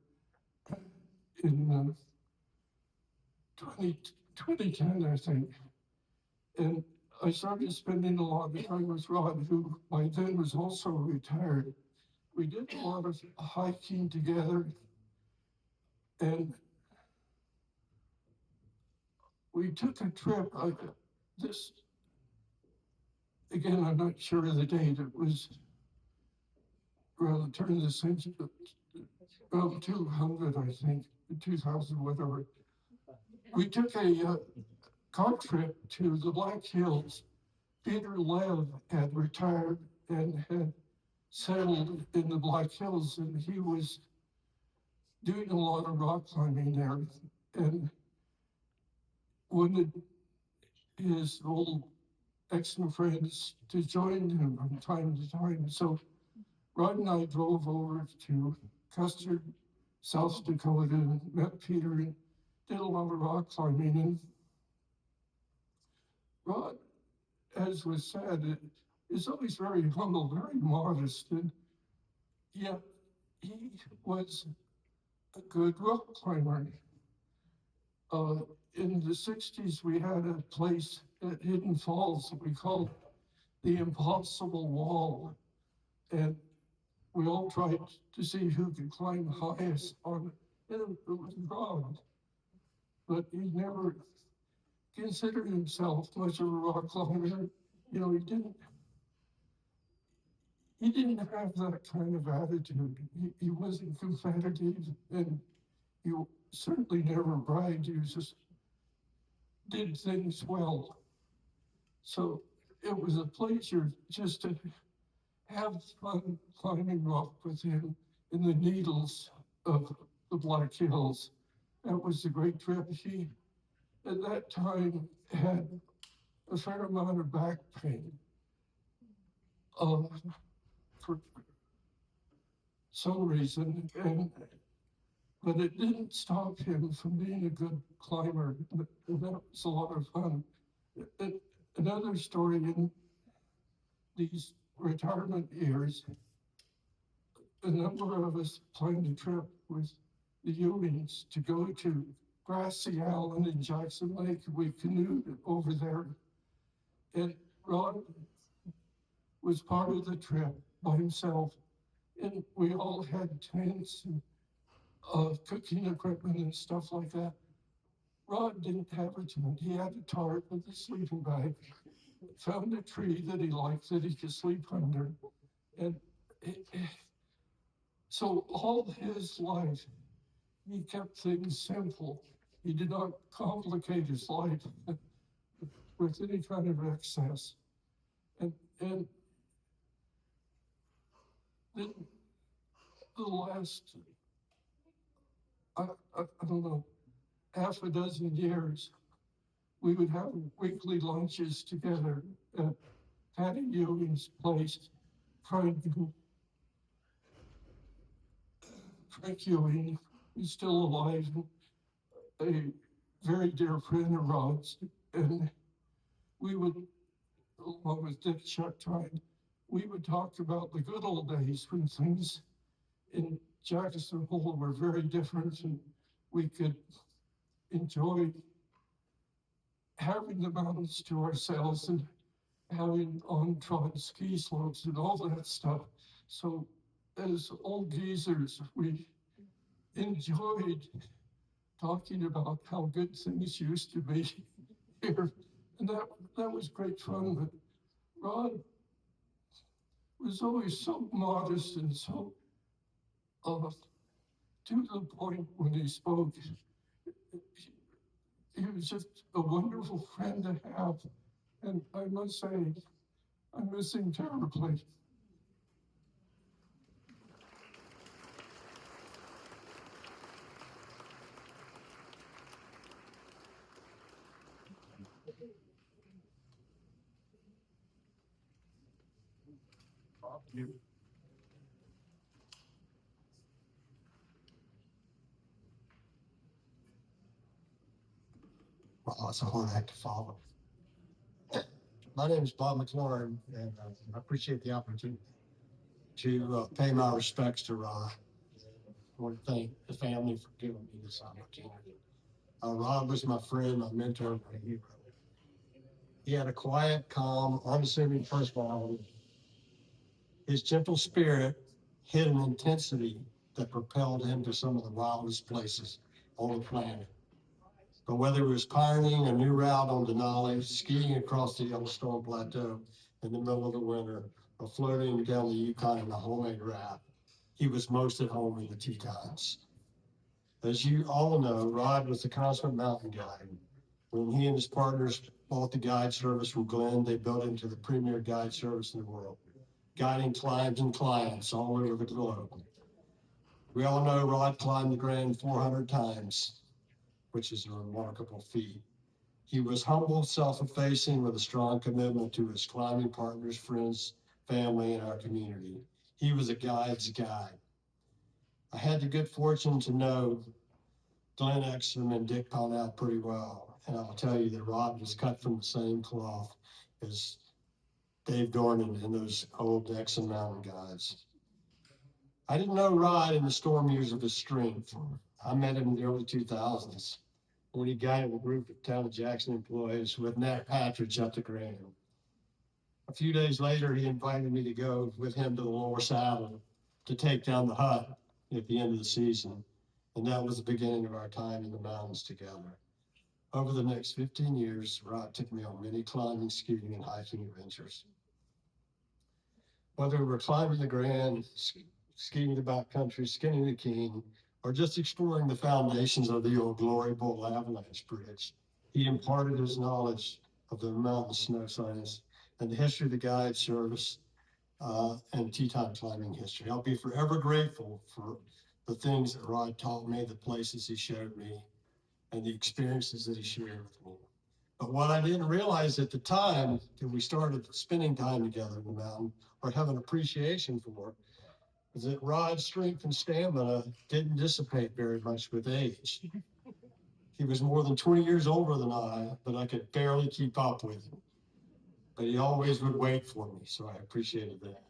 in 2010, I think. And I started spending a lot of time with Rod, who by then was also retired. We did a lot of hiking together, and we took a trip. This, again, I'm not sure of the date. It was around the turn of the century, around 200, I think, 2000, whatever. We took a car trip to the Black Hills. Peter Lev had retired and had settled in the Black Hills, and he was doing a lot of rock climbing there and wanted his old ex-friends to join him from time to time. So Rod and I drove over to Custer, South Dakota, and met Peter and did a lot of rock climbing. And Rod, as was said, is always very humble, very modest, and yet he was a good rock climber. In the 60s, we had a place at Hidden Falls that we called the Impossible Wall. And we all tried to see who could climb highest on it. And it was Rod. But he never considered himself much of a rock climber. He didn't have that kind of attitude. He wasn't competitive, and he certainly never bragged. He just did things well. So it was a pleasure just to have fun climbing rock with him in the needles of the Black Hills. That was a great trip. He, at that time, had a fair amount of back pain. For some reason, but it didn't stop him from being a good climber. And that was a lot of fun. Another story, in these retirement years, a number of us planned a trip with the Ewings to go to Grassy Island in Jackson Lake. We canoed over there, and Rod was part of the trip by himself. And we all had tents and cooking equipment and stuff like that. Rod didn't have a tent. He had a tarp with a sleeping bag. Found a tree that he liked that he could sleep under. And so all his life, he kept things simple. He did not complicate his life with any kind of excess. And then the last, I don't know, half a dozen years, we would have weekly lunches together at Patty Ewing's place. Frank Ewing is still alive, a very dear friend of Rod's, and we would, along with Dick Shuttine, we would talk about the good old days when things in Jackson Hole were very different, and we could enjoy having the mountains to ourselves and having on-trod ski slopes and all that stuff. So as old geezers, we enjoyed talking about how good things used to be here. And that was great fun. But Rod was always so modest and so, to the point when he spoke. He was just a wonderful friend to have, and I must say, I miss him terribly. Well, it's a hard act to follow. My name is Bob McLaurin, and I appreciate the opportunity to pay my respects to Rod. I want to thank the family for giving me this opportunity. Rod was my friend, my mentor, my hero. He had a quiet, calm, unassuming personality. His gentle spirit hid an intensity that propelled him to some of the wildest places on the planet. But whether it was pioneering a new route on Denali, skiing across the Yellowstone Plateau in the middle of the winter, or floating down the Yukon in a homemade raft, he was most at home in the Tetons. As you all know, Rod was the consummate mountain guide. When he and his partners bought the guide service from Glenn, they built into the premier guide service in the world, guiding climbs and clients all over the globe. We all know Rod climbed the Grand 400 times, which is a remarkable feat. He was humble, self-effacing, with a strong commitment to his climbing partners, friends, family, and our community. He was a guide's guide. I had the good fortune to know Glenn Exum and Dick Pownell pretty well, and I'll tell you that Rod was cut from the same cloth as Dave Dornan and those old Exum mountain guides. I didn't know Rod in the storm years of his strength. I met him in the early 2000s when he guided a group of town of Jackson employees with Nat Patridge up the Grand. A few days later, he invited me to go with him to the lower saddle to take down the hut at the end of the season. And that was the beginning of our time in the mountains together. Over the next 15 years, Rod took me on many climbing, skiing, and hiking adventures. Whether we were climbing the Grand, skiing the backcountry, skinning the King, or just exploring the foundations of the old Glory Bowl avalanche bridge, he imparted his knowledge of the mountain snow science and the history of the guide service and Teton climbing history. I'll be forever grateful for the things that Rod taught me, the places he showed me, and the experiences that he shared with me. But what I didn't realize at the time that we started spending time together in the mountain, or have an appreciation for, is that Rod's strength and stamina didn't dissipate very much with age. He was more than 20 years older than I, but I could barely keep up with him. But he always would wait for me, so I appreciated that.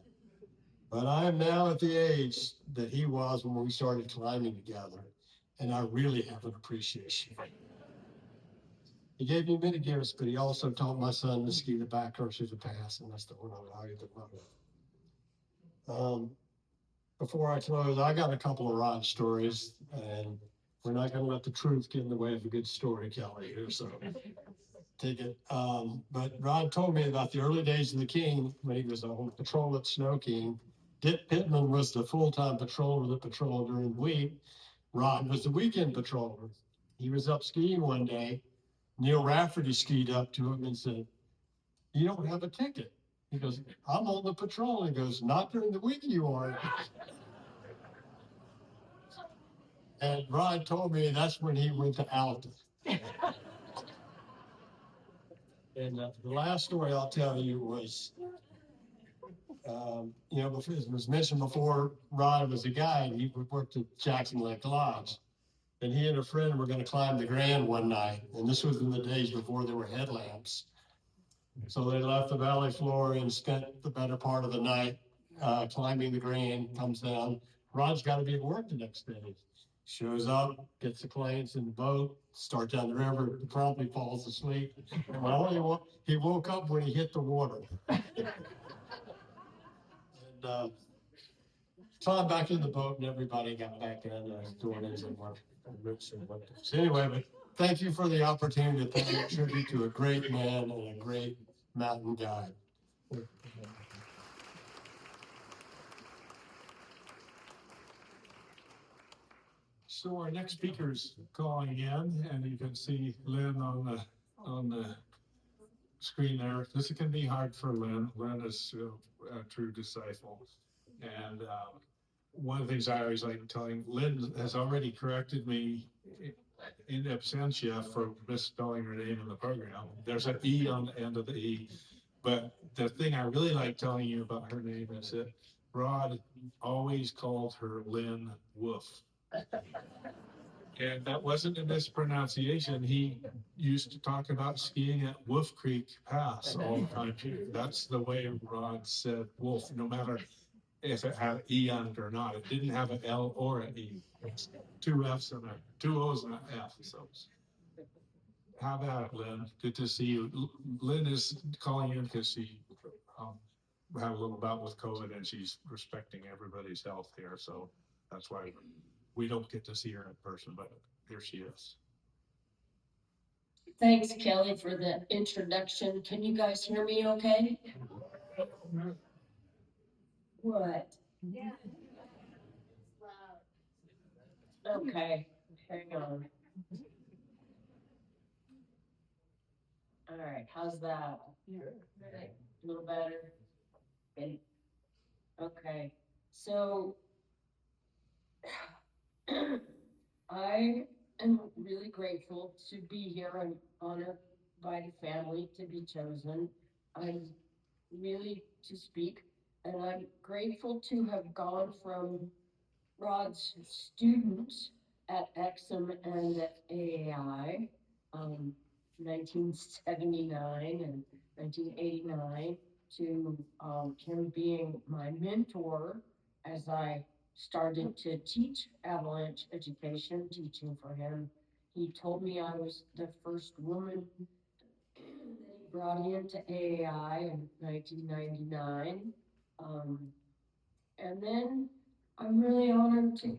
But I am now at the age that he was when we started climbing together, and I really have an appreciation for him. He gave me many gifts, but he also taught my son to ski the backcountry of the pass, and that's the one I value the most. Before I close, I got a couple of Rod stories, and we're not going to let the truth get in the way of a good story, Kelly, here, so take it. But Rod told me about the early days of the King when he was on patrol at Snow King. Dick Pittman was the full-time patroller that patrolled during the week. Rod was the weekend patroller. He was up skiing one day. Neil Rafferty skied up to him and said, "You don't have a ticket." He goes, "I'm on the patrol." He goes, "Not during the week you are." And Rod told me that's when he went to Alta. And the last story I'll tell you was, it was mentioned before, Rod was a guide. He worked at Jackson Lake Lodge. And he and a friend were going to climb the Grand one night. And this was in the days before there were headlamps. So they left the valley floor and spent the better part of the night climbing the Grand, comes down. Rod's got to be at work the next day. Shows up, gets the clients in the boat, starts down the river, promptly falls asleep. And he woke up when he hit the water. And climbed back in the boat, and everybody got back in doing his work. So anyway, but thank you for the opportunity to pay tribute to a great man and a great mountain guide. So our next speaker's calling in, and you can see Lynn on the screen there. This can be hard for Lynn. Lynn is a true disciple. And one of the things I always like telling, Lynn has already corrected me in absentia for misspelling her name in the program. There's an E on the end of the E. But the thing I really like telling you about her name is that Rod always called her Lynn Wolf. And that wasn't a mispronunciation. He used to talk about skiing at Wolf Creek Pass all the time too. That's the way Rod said wolf, no matter if it had an E on it or not. It didn't have an L or an E. It's two F's and two O's and an F. So how about it, Lynn? Good to see you. Lynn is calling in because she had a little bout with COVID and she's respecting everybody's health here. So that's why we don't get to see her in person, but here she is. Thanks, Kelly, for the introduction. Can you guys hear me okay? What? Yeah. Okay, hang on. All right, how's that? A little better? Okay, so I am really grateful to be here and honored by the family to be chosen. I'm really to speak, and I'm grateful to have gone from Rod's student at Exum and at AAI, 1979 and 1989, to him being my mentor as I started to teach avalanche education, teaching for him. He told me I was the first woman that he brought into AAI in 1999. And then I'm really honored to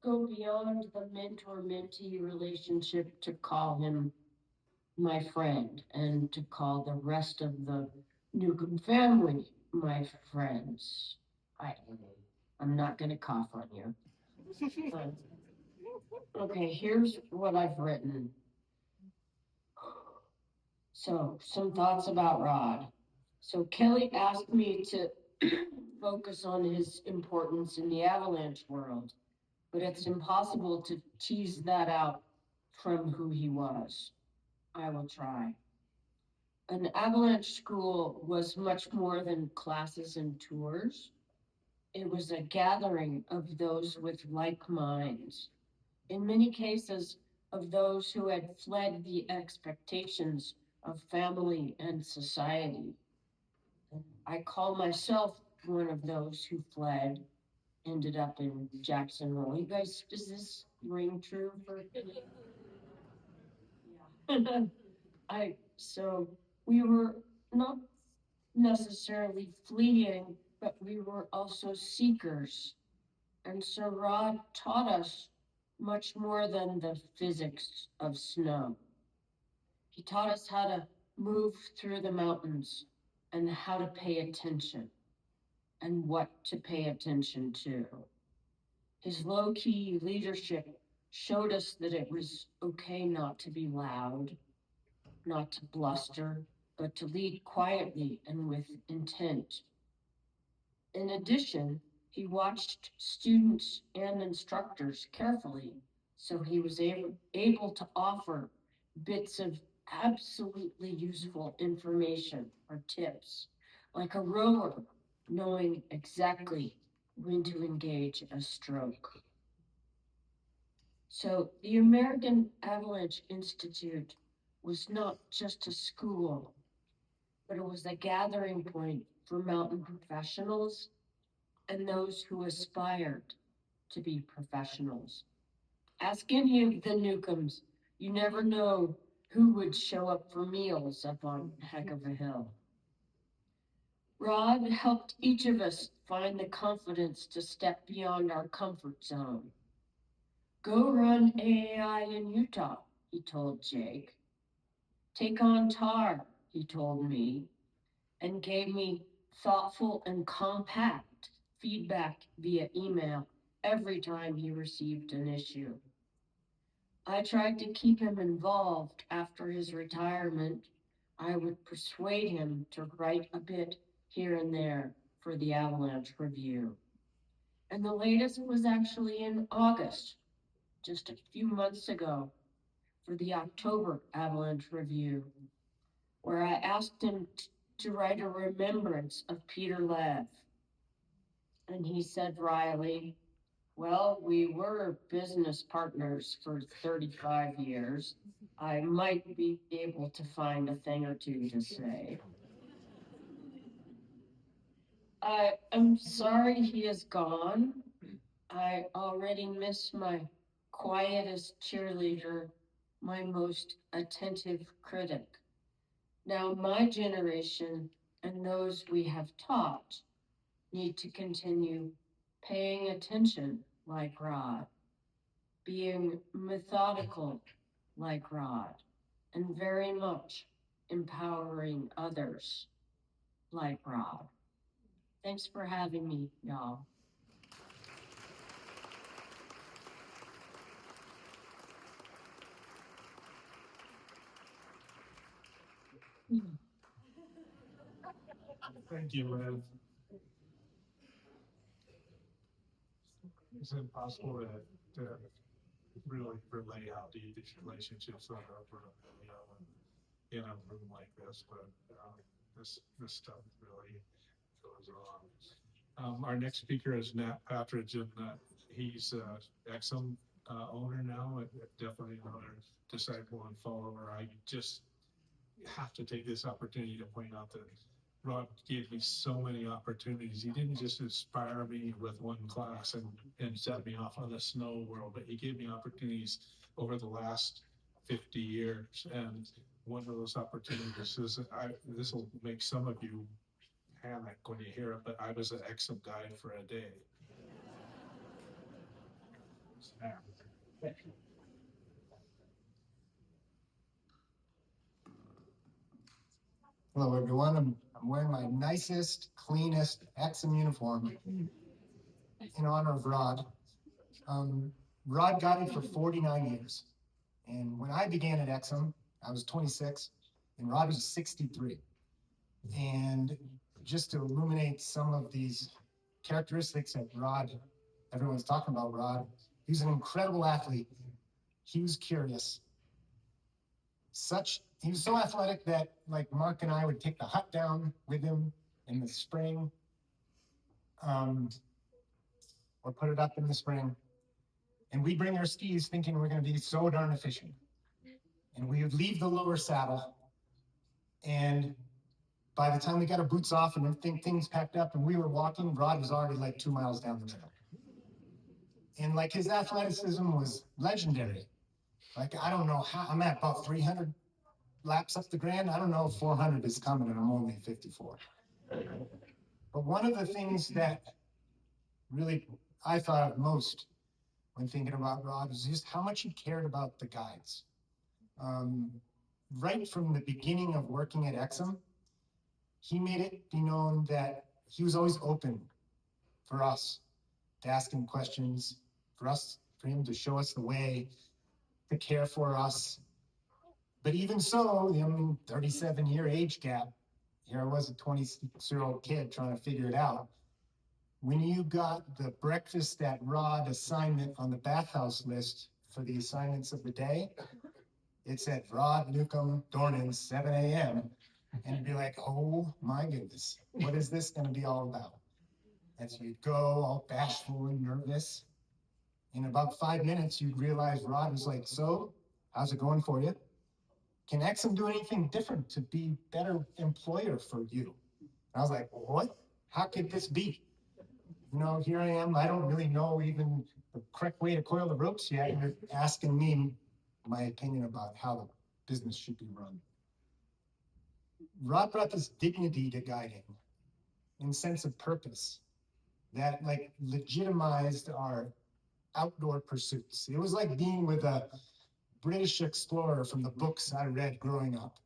go beyond the mentor-mentee relationship to call him my friend and to call the rest of the Newcomb family my friends. I'm not gonna cough on you. Okay, here's what I've written. So, some thoughts about Rod. So Kelly asked me to focus on his importance in the avalanche world, but it's impossible to tease that out from who he was. I will try. An avalanche school was much more than classes and tours. It was a gathering of those with like minds. In many cases, of those who had fled the expectations of family and society. I call myself one of those who fled, ended up in Jackson Hole. You guys, does this ring true for? Yeah. So we were not necessarily fleeing, but we were also seekers. And so Rod taught us much more than the physics of snow. He taught us how to move through the mountains and how to pay attention and what to pay attention to. His low-key leadership showed us that it was okay not to be loud, not to bluster, but to lead quietly and with intent. In addition, he watched students and instructors carefully, so he was able to offer bits of absolutely useful information or tips, like a rower knowing exactly when to engage a stroke. So the American Avalanche Institute was not just a school, but it was a gathering point for mountain professionals and those who aspired to be professionals. Ask any of the Newcombs, you never know who would show up for meals up on Heck of a Hill. Rod helped each of us find the confidence to step beyond our comfort zone. Go run AAI in Utah, he told Jake. Take on TAR, he told me, and gave me thoughtful and compact feedback via email every time he received an issue. I tried to keep him involved after his retirement. I would persuade him to write a bit here and there for the Avalanche Review. And the latest was actually in August, just a few months ago, for the October Avalanche Review, where I asked him to write a remembrance of Peter Lev. And he said wryly, well, we were business partners for 35 years. I might be able to find a thing or two to say. I am sorry he is gone. I already miss my quietest cheerleader, my most attentive critic. Now my generation and those we have taught need to continue paying attention like Rod, being methodical like Rod, and very much empowering others like Rod. Thanks for having me, y'all. Thank you, Liv. It's impossible to really relay how deep these relationships are over, in a room like this, but this stuff really goes on. Our next speaker is Nat Patridge, and he's Exum owner now, definitely another disciple and follower. I just have to take this opportunity to point out that Rod gave me so many opportunities. He didn't just inspire me with one class and set me off on the snow world, but he gave me opportunities over the last 50 years. And one of those opportunities is, this will make some of you panic when you hear it, but I was an Exum guide for a day. Hello, everyone. I'm wearing my nicest, cleanest Exum uniform in honor of Rod. Rod guided for 49 years. And when I began at Exum, I was 26 and Rod was 63. And just to illuminate some of these characteristics that Rod, everyone's talking about Rod, he was an incredible athlete. He was curious. He was so athletic that, like, Mark and I would take the hut down with him in the spring, or put it up in the spring, and we'd bring our skis thinking we're going to be so darn efficient. And we would leave the lower saddle, and by the time we got our boots off and things packed up and we were walking, Rod was already like 2 miles down the trail. And like, his athleticism was legendary. Like, I don't know how, I'm at about 300 laps up the Grand. I don't know if 400 is coming and I'm only 54. But one of the things that really I thought of most when thinking about Rod was just how much he cared about the guides. Right from the beginning of working at Exum, he made it be known that he was always open for us to ask him questions, for him to show us the way, to care for us. But even so, 37-year age gap, here I was a 26-year-old kid trying to figure it out. When you got the breakfast at Rod assignment on the bathhouse list for the assignments of the day, it said Rod, Newcomb, Dornan, 7 a.m. And you'd be like, oh my goodness, what is this going to be all about? And so you'd go all bashful and nervous. In about 5 minutes, you'd realize Rod was like, so, how's it going for you? Can Exum do anything different to be better employer for you? And I was like, what? How could this be? Here I am. I don't really know even the correct way to coil the ropes yet. And you're asking me my opinion about how the business should be run. Rod brought this dignity to guiding and sense of purpose that like legitimized our outdoor pursuits. It was like being with a British explorer from the books I read growing up.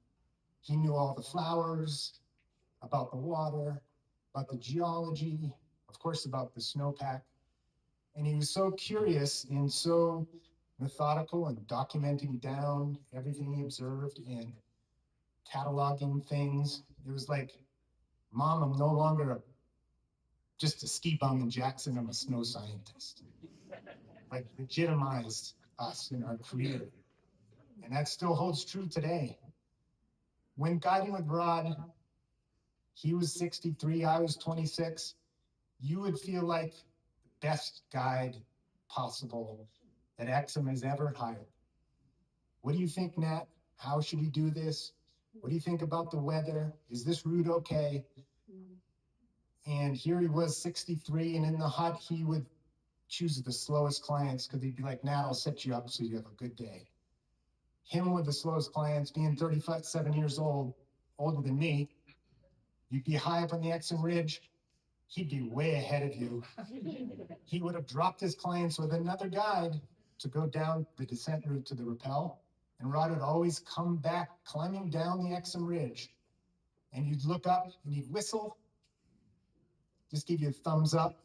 He knew all the flowers, about the water, about the geology, of course, about the snowpack. And he was so curious and so methodical and documenting down everything he observed and cataloging things. It was like, Mom, I'm no longer just a ski bum in Jackson, I'm a snow scientist. Like legitimized us in our career. And that still holds true today. When guiding with Rod, he was 63, I was 26. You would feel like the best guide possible that Exum has ever hired. What do you think, Nat? How should we do this? What do you think about the weather? Is this route okay? And here he was 63, and in the hut, he would choose the slowest clients because he'd be like, Nat, I'll set you up so you have a good day. Him with the slowest clients, being 37 years old, older than me, you'd be high up on the Exum Ridge, he'd be way ahead of you. He would have dropped his clients with another guide to go down the descent route to the rappel, and Rod would always come back climbing down the Exum Ridge. And you'd look up and he'd whistle, just give you a thumbs up,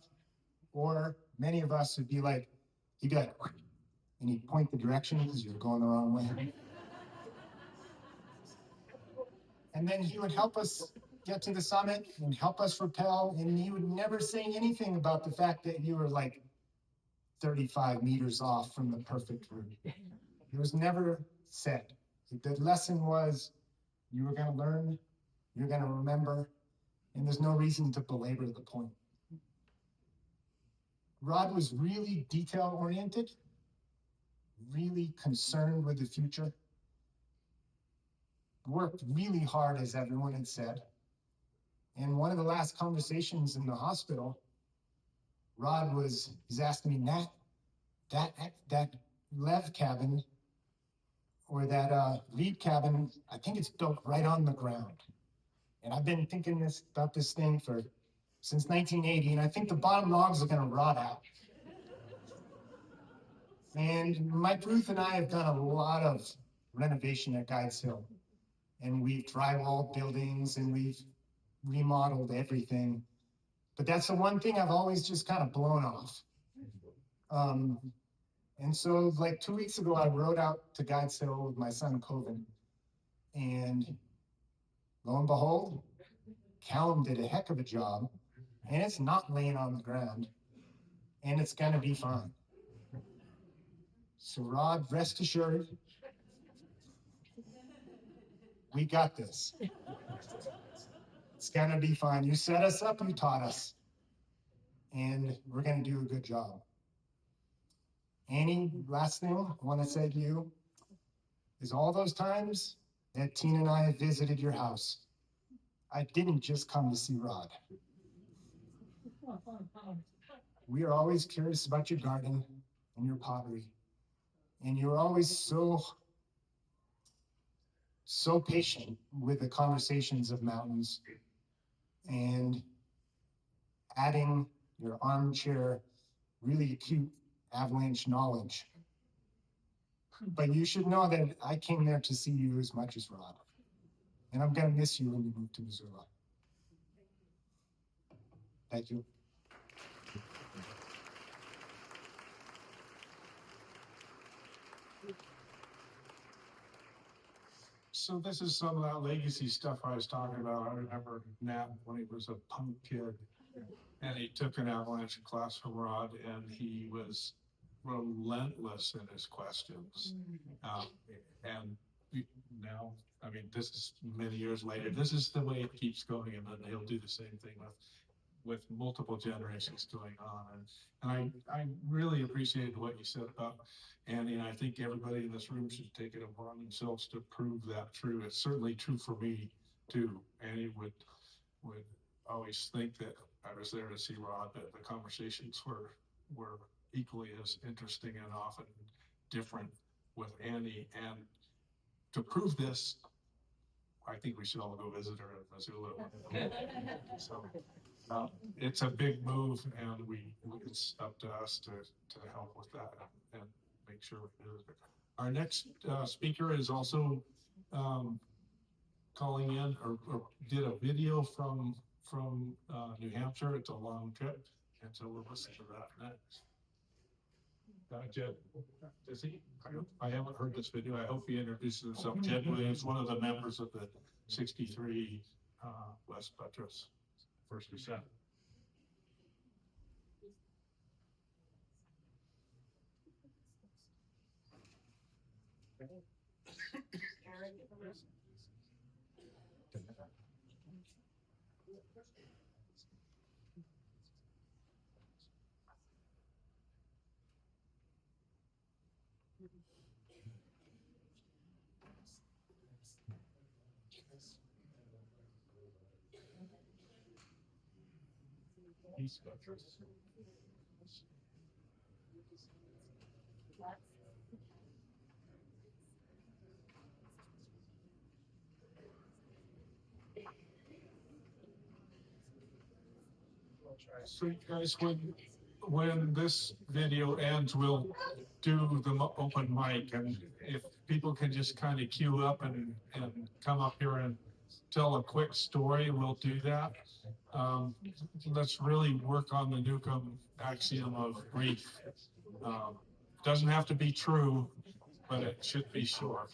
or many of us would be like, he'd be like, and he'd point the direction because you're going the wrong way. And then he would help us get to the summit and help us rappel, and he would never say anything about the fact that you were like 35 meters off from the perfect route. It was never said. The lesson was you were going to learn, you're going to remember, and there's no reason to belabor the point. Rod was really detail-oriented, really concerned with the future, worked really hard, as everyone had said. And one of the last conversations in the hospital, Rod he's asking me, Nat, that Lev cabin or that lead cabin, I think it's built right on the ground. And I've been thinking about this thing since 1980, and I think the bottom logs are gonna rot out. And Mike Ruth and I have done a lot of renovation at Guides Hill. And we've drywalled buildings and we've remodeled everything. But that's the one thing I've always just kind of blown off. And so like 2 weeks ago, I rode out to Guides Hill with my son, Coven. And lo and behold, Callum did a heck of a job. And it's not laying on the ground. And it's gonna be fine. So Rod, rest assured, we got this. It's gonna be fine. You set us up, you taught us. And we're gonna do a good job. Annie, last thing I wanna say to you is all those times that Tina and I visited your house, I didn't just come to see Rod. We are always curious about your garden and your pottery. And you're always so patient with the conversations of mountains and adding your armchair, really acute avalanche knowledge. But you should know that I came there to see you as much as Rod. And I'm gonna miss you when you move to Missoula. Thank you. So this is some of that legacy stuff I was talking about. I remember Nat when he was a punk kid, and he took an avalanche class from Rod, and he was relentless in his questions. And now, I mean, this is many years later. This is the way it keeps going, and then he'll do the same thing with multiple generations going on. And I really appreciated what you said about Andy, and I think everybody in this room should take it upon themselves to prove that true. It's certainly true for me too. Andy would always think that I was there to see Rod, but the conversations were equally as interesting and often different with Andy. And to prove this, I think we should all go visit her in Missoula. So it's a big move, and it's up to us to help with that and make sure we do it. Our next speaker is also calling in or did a video from New Hampshire. It's a long trip, and so we'll listen to that next. Jed, does he? I haven't heard this video. I hope he introduces himself. Jed Williams, one of the members of the 63 West Buttress First Descent. East Buttress. So guys, when this video ends, we'll do the open mic, and if people can just kind of queue up and come up here and tell a quick story, we'll do that. Let's really work on the Newcomb axiom of grief. Doesn't have to be true, but it should be short.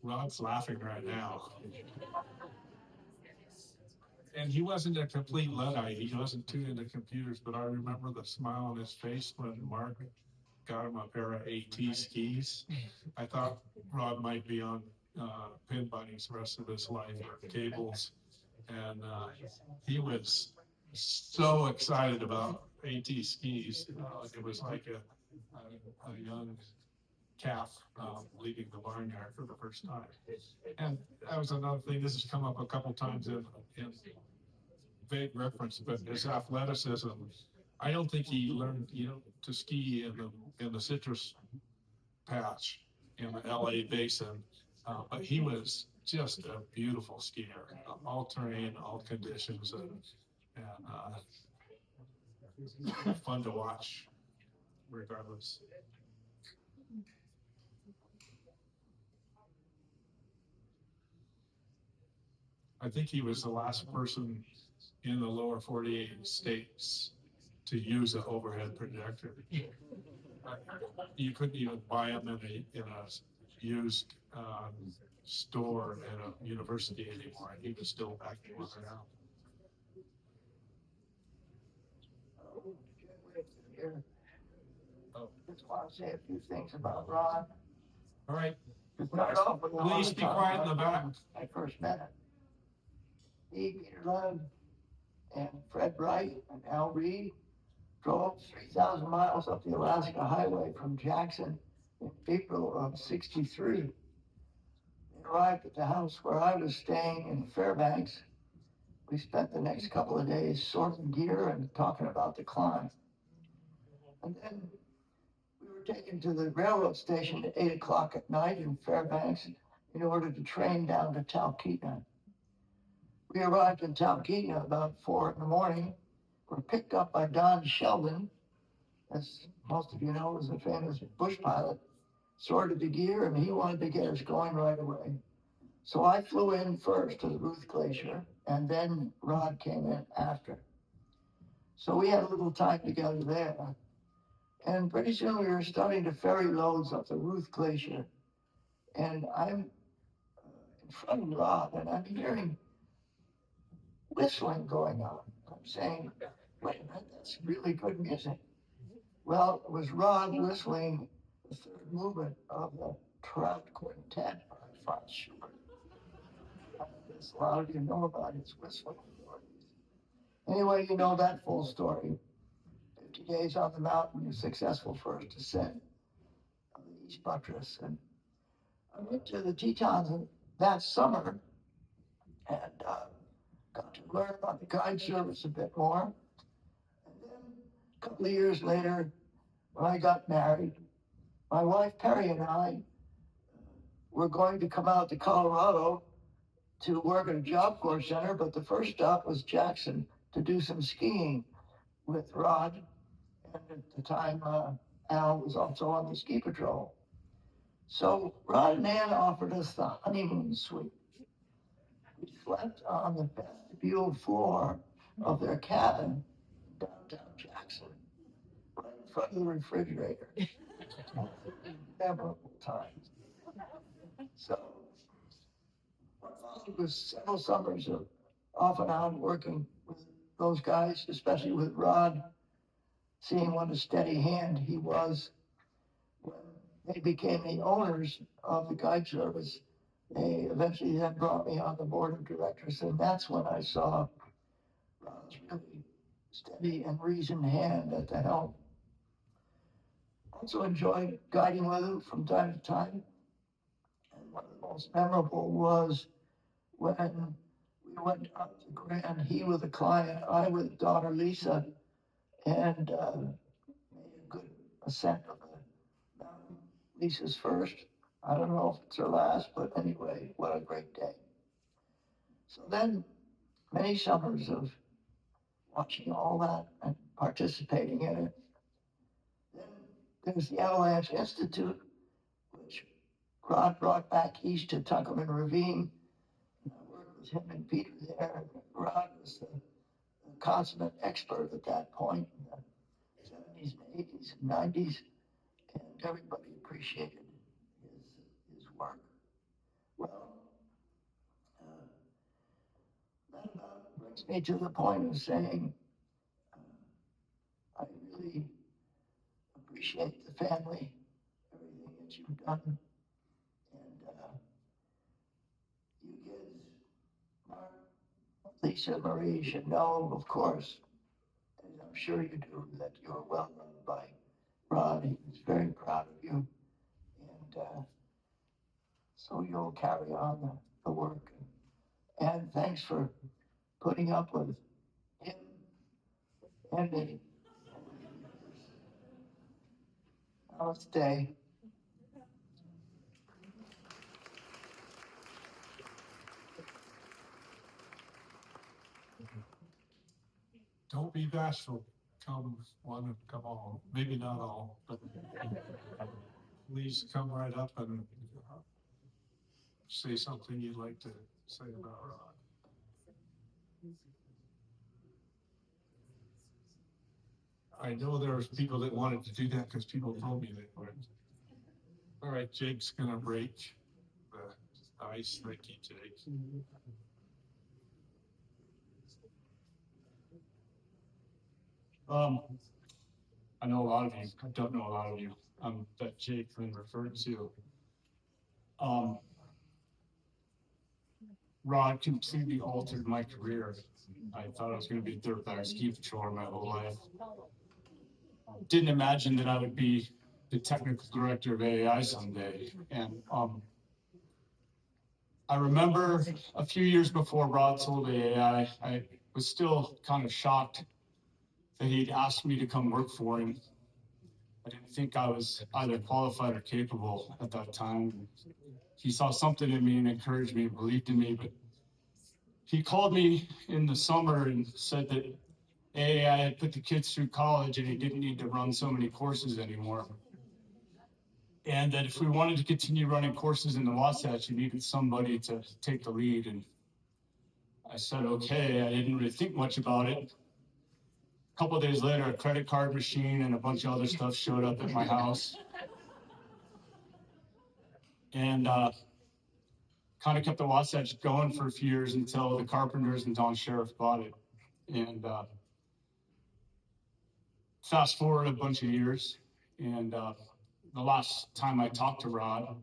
Rod's laughing right now. And he wasn't a complete Luddite. He wasn't too into computers, but I remember the smile on his face when Mark got him a pair of AT skis. I thought Rod might be on pin bunnies the rest of his life, or cables. And he was so excited about AT skis. It was like a young calf leaving the barnyard for the first time. And that was another thing. This has come up a couple times in vague reference, but his athleticism. I don't think he learned, to ski in the citrus patch in the LA basin, but he was just a beautiful skier, all terrain, all conditions, and fun to watch, regardless. I think he was the last person in the lower 48 states to use an overhead projector. You couldn't even buy them in a used store at a university anymore. He was still backing one out. Just want to say a few things about Ron. All right. To start off with, Please be quiet in the back. I first met him. He, Peter Lund, and Fred Wright and Al Reed drove 3,000 miles up the Alaska Highway from Jackson in April of '63. They arrived at the house where I was staying in Fairbanks. We spent the next couple of days sorting gear and talking about the climb. And then we were taken to the railroad station at 8 o'clock at night in Fairbanks in order to train down to Talkeetna. We arrived in Talkeetna about 4 in the morning. Were picked up by Don Sheldon, as most of you know, was a famous bush pilot, sorted the gear, and he wanted to get us going right away. So I flew in first to the Ruth Glacier, and then Rod came in after. So we had a little time together there. And pretty soon we were starting to ferry loads up the Ruth Glacier. And I'm in front of Rod, and I'm hearing whistling going on. I'm saying, wait a minute, that's really good music. Well, it was Rod whistling the third movement of the Trout Quintet by Franz Schubert. I guess a lot of you know about his whistling abilities. Anyway, you know that full story. 50 days on the mountain, a successful first ascent of the East Buttress. And I went to the Tetons that summer and got to learn about the guide service a bit more. And then a couple of years later, when I got married, my wife Perry and I were going to come out to Colorado to work at a Job Corps center, but the first stop was Jackson to do some skiing with Rod. And at the time, Al was also on the ski patrol. So Rod and Ann offered us the honeymoon suite. We slept on the vestibule floor of their cabin in downtown Jackson, right in front of the refrigerator. Memorable times. So what followed was several summers of off and on working with those guys, especially with Rod, seeing what a steady hand he was. When they became the owners of the guide service, they eventually then brought me on the board of directors, and that's when I saw Rod's really steady and reasoned hand at the helm. Also enjoyed guiding with him from time to time. And one of the most memorable was when we went up to Grand, he with a client, I with daughter Lisa, and made a good ascent of the mountain. Lisa's first. I don't know if it's her last, but anyway, what a great day. So then, many summers of watching all that and participating in it. Then there's the Avalanche Institute, which Rod brought back east to Tuckerman Ravine. And I worked with him and Peter there. Rod was the consummate expert at that point in the 70s and 80s and 90s, and everybody appreciated his work. Well, that about brings me to the point of saying I really appreciate the family, everything that you've done, and you kids, Mark, Lisa, Marie should know, of course, as I'm sure you do, that you're well loved by Rod. He was very proud of you, and so you'll carry on the work. And thanks for putting up with him and me. Namaste. Don't be bashful. Come one, come all. Maybe not all, but please come right up and say something you'd like to say about Rod. I know there was people that wanted to do that because people told me they would. All right, Jake's gonna break the ice. Thank you, Jake. I know a lot of you, I don't know a lot of you, that Jake Lynn referred to. Rod completely altered my career. I thought I was gonna be a dirtbag ski patroller my whole life. Didn't imagine that I would be the technical director of AAI someday. And I remember a few years before Rod sold AAI, I was still kind of shocked that he'd asked me to come work for him. I didn't think I was either qualified or capable at that time. He saw something in me and encouraged me, believed in me, but he called me in the summer and said that AAI had put the kids through college and he didn't need to run so many courses anymore. And that if we wanted to continue running courses in the Wasatch, you needed somebody to take the lead. And I said, okay. I didn't really think much about it. A couple of days later, a credit card machine and a bunch of other stuff showed up at my house. And kind of kept the Wasatch going for a few years until the Carpenters and Don Sheriff bought it. And fast forward a bunch of years, and the last time I talked to Rod,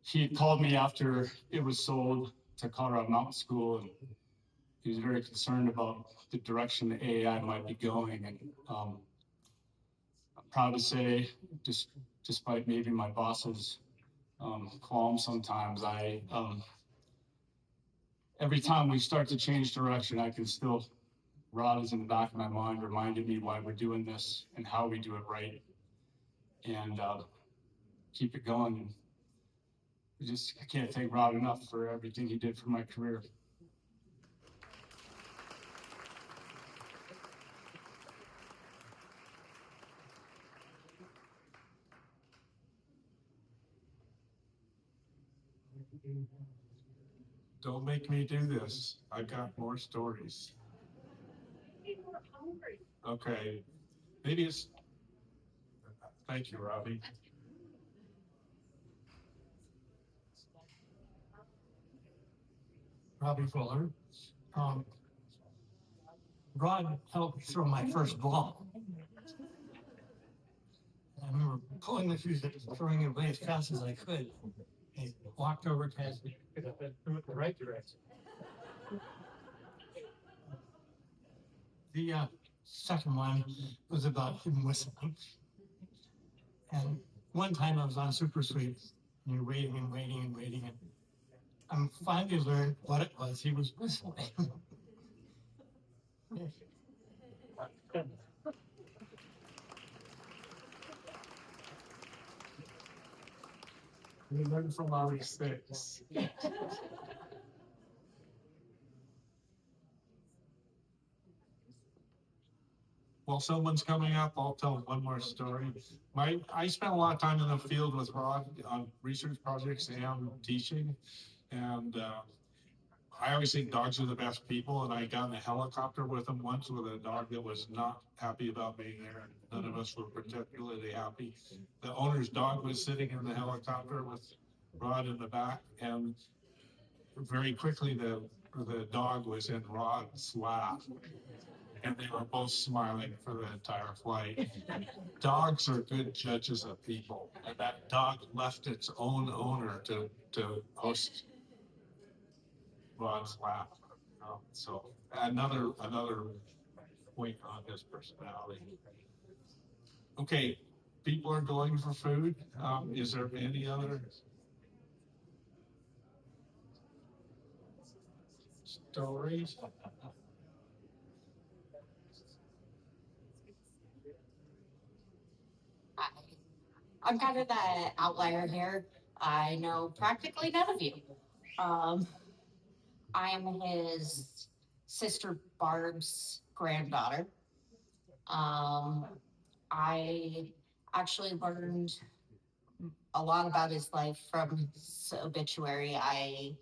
he had called me after it was sold to Colorado Mountain School, and he was very concerned about the direction the AI might be going. And I'm proud to say, despite maybe my boss's qualms sometimes, every time we start to change direction, I can still, Rod is in the back of my mind, reminding me why we're doing this and how we do it right, and keep it going. I can't thank Rod enough for everything he did for my career. Don't make me do this. I got more stories. Okay, maybe it's, thank you, Robbie. Robbie Fuller. Rod helped me throw my first ball. I remember pulling the fuse and throwing it away as fast as I could. He walked over past me, picked it up and threw it in the right direction. The second one was about him whistling. And one time I was on Super Sweep, and you're waiting and waiting and waiting, and I finally learned what it was he was whistling. We learn from our mistakes. While someone's coming up, I'll tell one more story. I spent a lot of time in the field with Rod on research projects and teaching. And I always think dogs are the best people. And I got in a helicopter with him once with a dog that was not happy about being there. And none of us were particularly happy. The owner's dog was sitting in the helicopter with Rod in the back. And very quickly, the dog was in Rod's lap. And they were both smiling for the entire flight. Dogs are good judges of people, and that dog left its own owner to host Rod's lap. So another point on his personality. Okay, people are going for food. Is there any other stories? I'm kind of the outlier here. I know practically none of you. I am his sister Barb's granddaughter. I actually learned a lot about his life from his obituary. I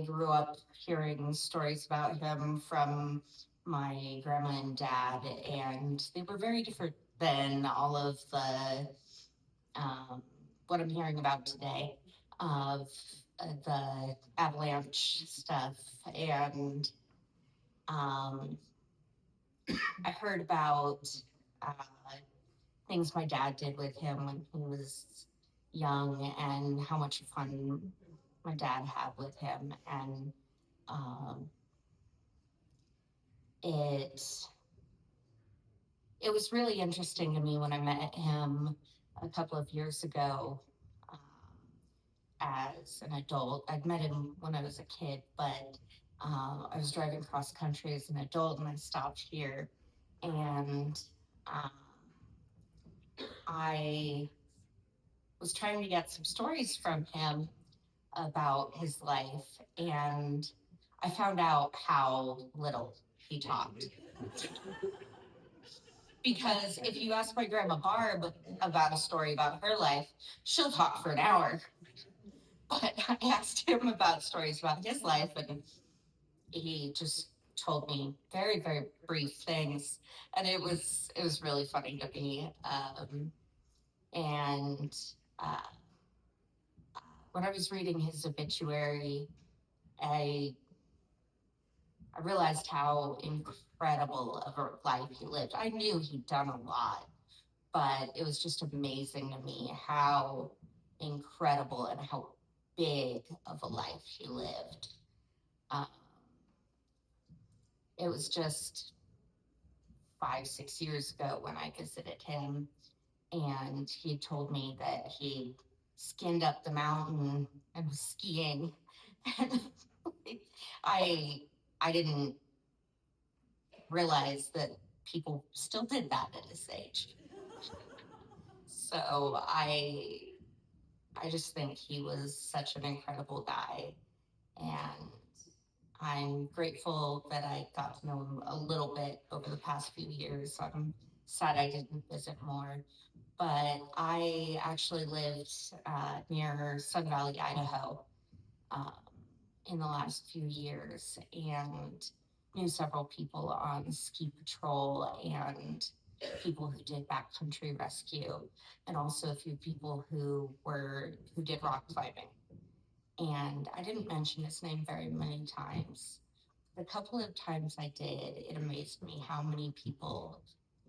grew up hearing stories about him from my grandma and dad, and they were very different than all of the what I'm hearing about today of the avalanche stuff. And I heard about things my dad did with him when he was young and how much fun my dad had with him. And it was really interesting to me when I met him a couple of years ago as an adult. I'd met him when I was a kid, but I was driving cross country as an adult and I stopped here and I was trying to get some stories from him about his life, and I found out how little he talked. Because if you ask my grandma Barb about a story about her life, she'll talk for an hour. But I asked him about stories about his life, and he just told me very, very brief things, and it was really funny to me. When I was reading his obituary, I realized how incredible of a life he lived. I knew he'd done a lot, but it was just amazing to me how incredible and how big of a life he lived. Um, it was just 5, 6 years ago when I visited him, and he told me that he skinned up the mountain and was skiing. And I I didn't realize that people still did that at his age. So I just think he was such an incredible guy, and I'm grateful that I got to know him a little bit over the past few years. I'm sad I didn't visit more, but I actually lived near Sun Valley, Idaho, um, in the last few years, and knew several people on ski patrol and people who did backcountry rescue, and also a few people who did rock climbing. And I didn't mention his name very many times. The couple of times I did, it amazed me how many people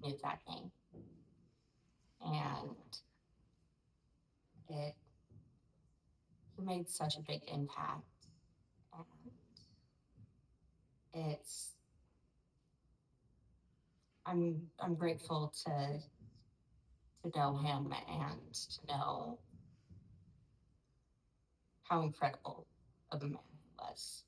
knew that name. And it made such a big impact. And I'm grateful to know him and to know how incredible of a man he was.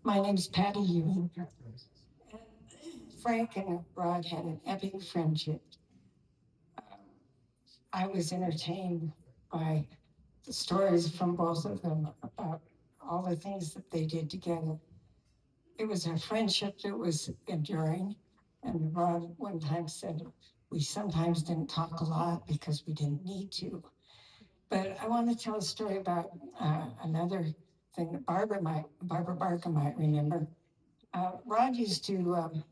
My name's Patty Ewing. Frank and Rod had an epic friendship. I was entertained by the stories from both of them about all the things that they did together. It was a friendship that was enduring. And Rod one time said, we sometimes didn't talk a lot because we didn't need to. But I want to tell a story about another thing that Barbara Barker might remember. Rod used to,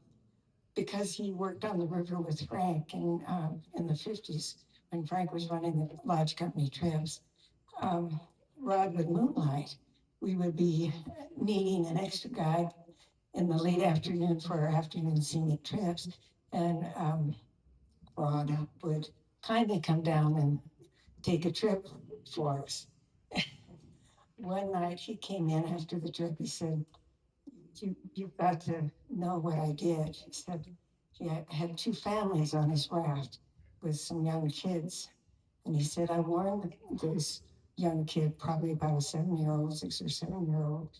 because he worked on the river with Frank in the 50s when Frank was running the lodge company trips, Rod would moonlight. We would be needing an extra guide in the late afternoon for our afternoon scenic trips. And Rod would kindly come down and take a trip for us. One night he came in after the trip, he said, you've got to know what I did. He said he had 2 families on his raft with some young kids. And he said, I warned this young kid, probably about a 7-year-old, 6 or 7-year-old,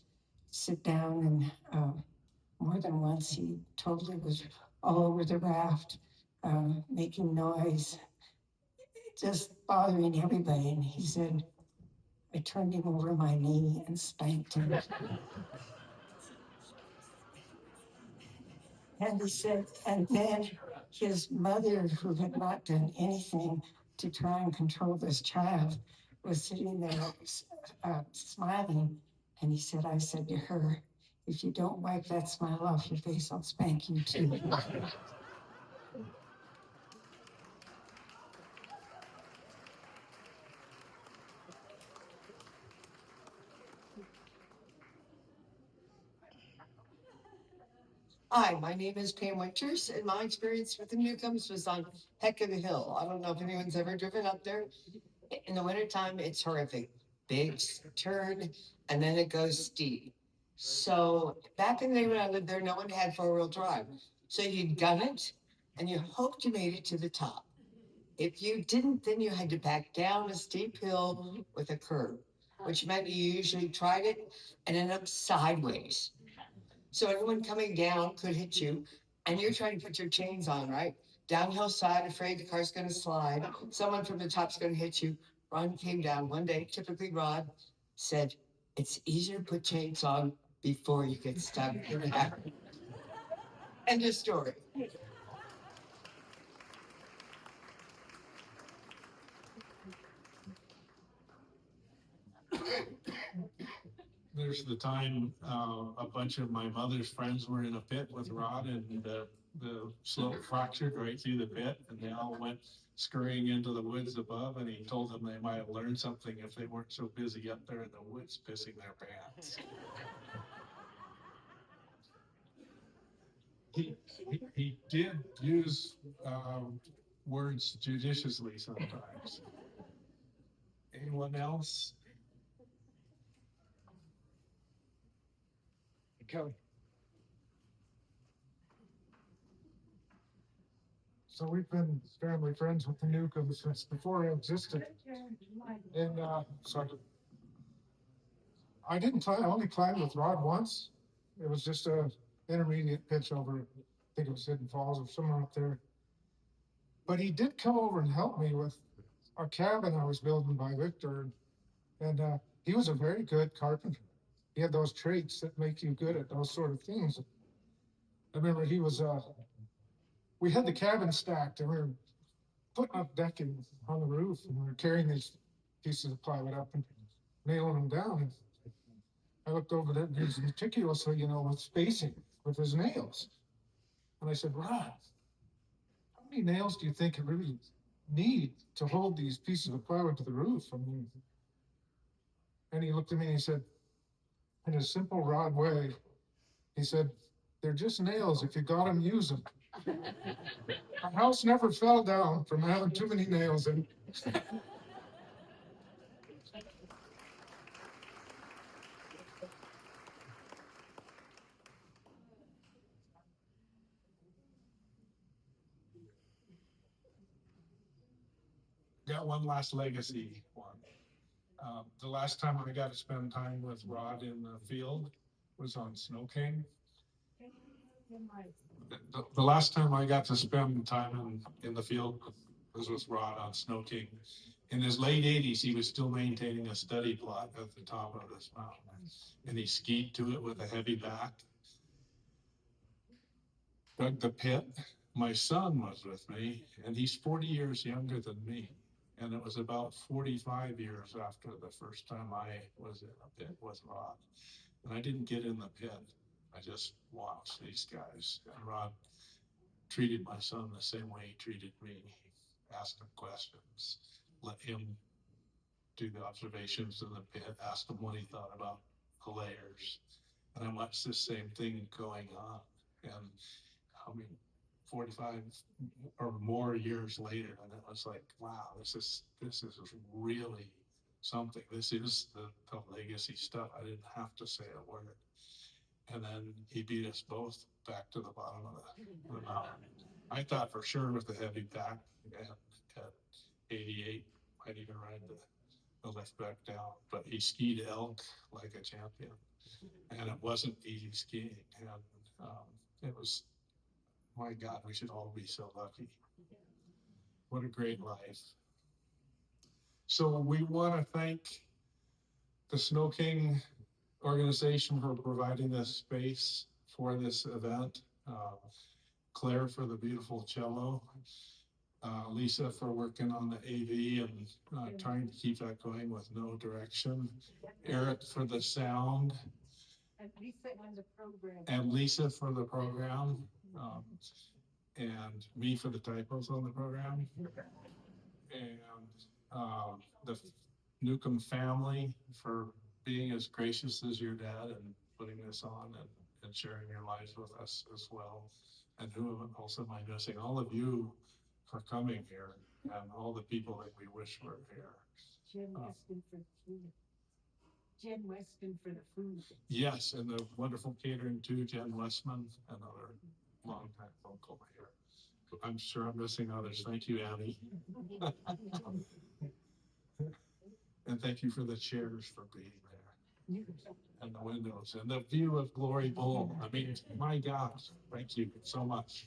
sit down, and more than once he totally was all over the raft, making noise, just bothering everybody. And he said, I turned him over my knee and spanked him. And he said, and then his mother, who had not done anything to try and control this child, was sitting there smiling. And he said, I said to her, if you don't wipe that smile off your face, I'll spank you too. Hi, my name is Pam Winters, and my experience with the Newcombs was on Heck of a Hill. I don't know if anyone's ever driven up there. In the wintertime, it's horrific. Big turn, and then it goes steep. So back in the day when I lived there, no one had 4-wheel drive. So you'd gun it, and you hoped you made it to the top. If you didn't, then you had to back down a steep hill with a curve, which meant you usually tried it and ended up sideways. So anyone coming down could hit you, and you're trying to put your chains on, right? Downhill side, afraid the car's gonna slide. Someone from the top's gonna hit you. Ron came down one day, typically Rod, said, it's easier to put chains on before you get stuck. End of story. there's the time, a bunch of my mother's friends were in a pit with Rod and the slope fractured right through the pit and they all went scurrying into the woods above and he told them they might have learned something if they weren't so busy up there in the woods pissing their pants. He did use, words judiciously sometimes. Anyone else? Kelly. So we've been family friends with the Newcomb since before I existed. And, sorry. I didn't climb, I only climbed with Rod once. It was just a intermediate pitch over, I think it was Hidden Falls or somewhere up there. But he did come over and help me with our cabin I was building by Victor. And he was a very good carpenter. He had those traits that make you good at those sort of things. I remember he was, we had the cabin stacked and we were putting up decking on the roof and we were carrying these pieces of plywood up and nailing them down. And I looked over there and he was meticulously, with spacing with his nails. And I said, Rod, how many nails do you think you really need to hold these pieces of plywood to the roof? And he looked at me and he said, in a simple Rod way, he said, they're just nails. If you got them, use them. Our house never fell down from having too many nails in it. Got one last legacy one. The last time I got to spend time with Rod in the field was on Snow King. The last time I got to spend time in the field was with Rod on Snow King. In his late 80s, he was still maintaining a study plot at the top of this mountain. And he skied to it with a heavy back. Dug the pit. My son was with me, and he's 40 years younger than me. And it was about 45 years after the first time I was in a pit with Rod. And I didn't get in the pit. I just watched these guys. And Rod treated my son the same way he treated me. Asked him questions, let him do the observations in the pit, asked him what he thought about the layers. And I watched this same thing going on. And 45 or more years later, and it was like, wow, this is really something. This is the legacy stuff. I didn't have to say a word. And then he beat us both back to the bottom of the mountain. I thought for sure with the heavy pack and at 88, might even ride the lift back down. But he skied elk like a champion. And it wasn't easy skiing. And it was, my God, we should all be so lucky. What a great life. So we want to thank the Snow King organization for providing this space for this event. Claire for the beautiful cello. Lisa for working on the AV and trying to keep that going with no direction. Eric for the sound. And Lisa on the program. And Lisa for the program. And me for the typos on the program. And the Newcomb family for being as gracious as your dad and putting this on and sharing your lives with us as well. And who else am I missing? All of you for coming here and all the people that we wish were here. Jen Weston for the food. Jen Weston for the food. Yes, and the wonderful catering too, Jen Westman, another longtime local here. I'm sure I'm missing others. Thank you, Annie. And thank you for the chairs for being there. And the windows and the view of Glory Bowl. I mean, my gosh, thank you so much.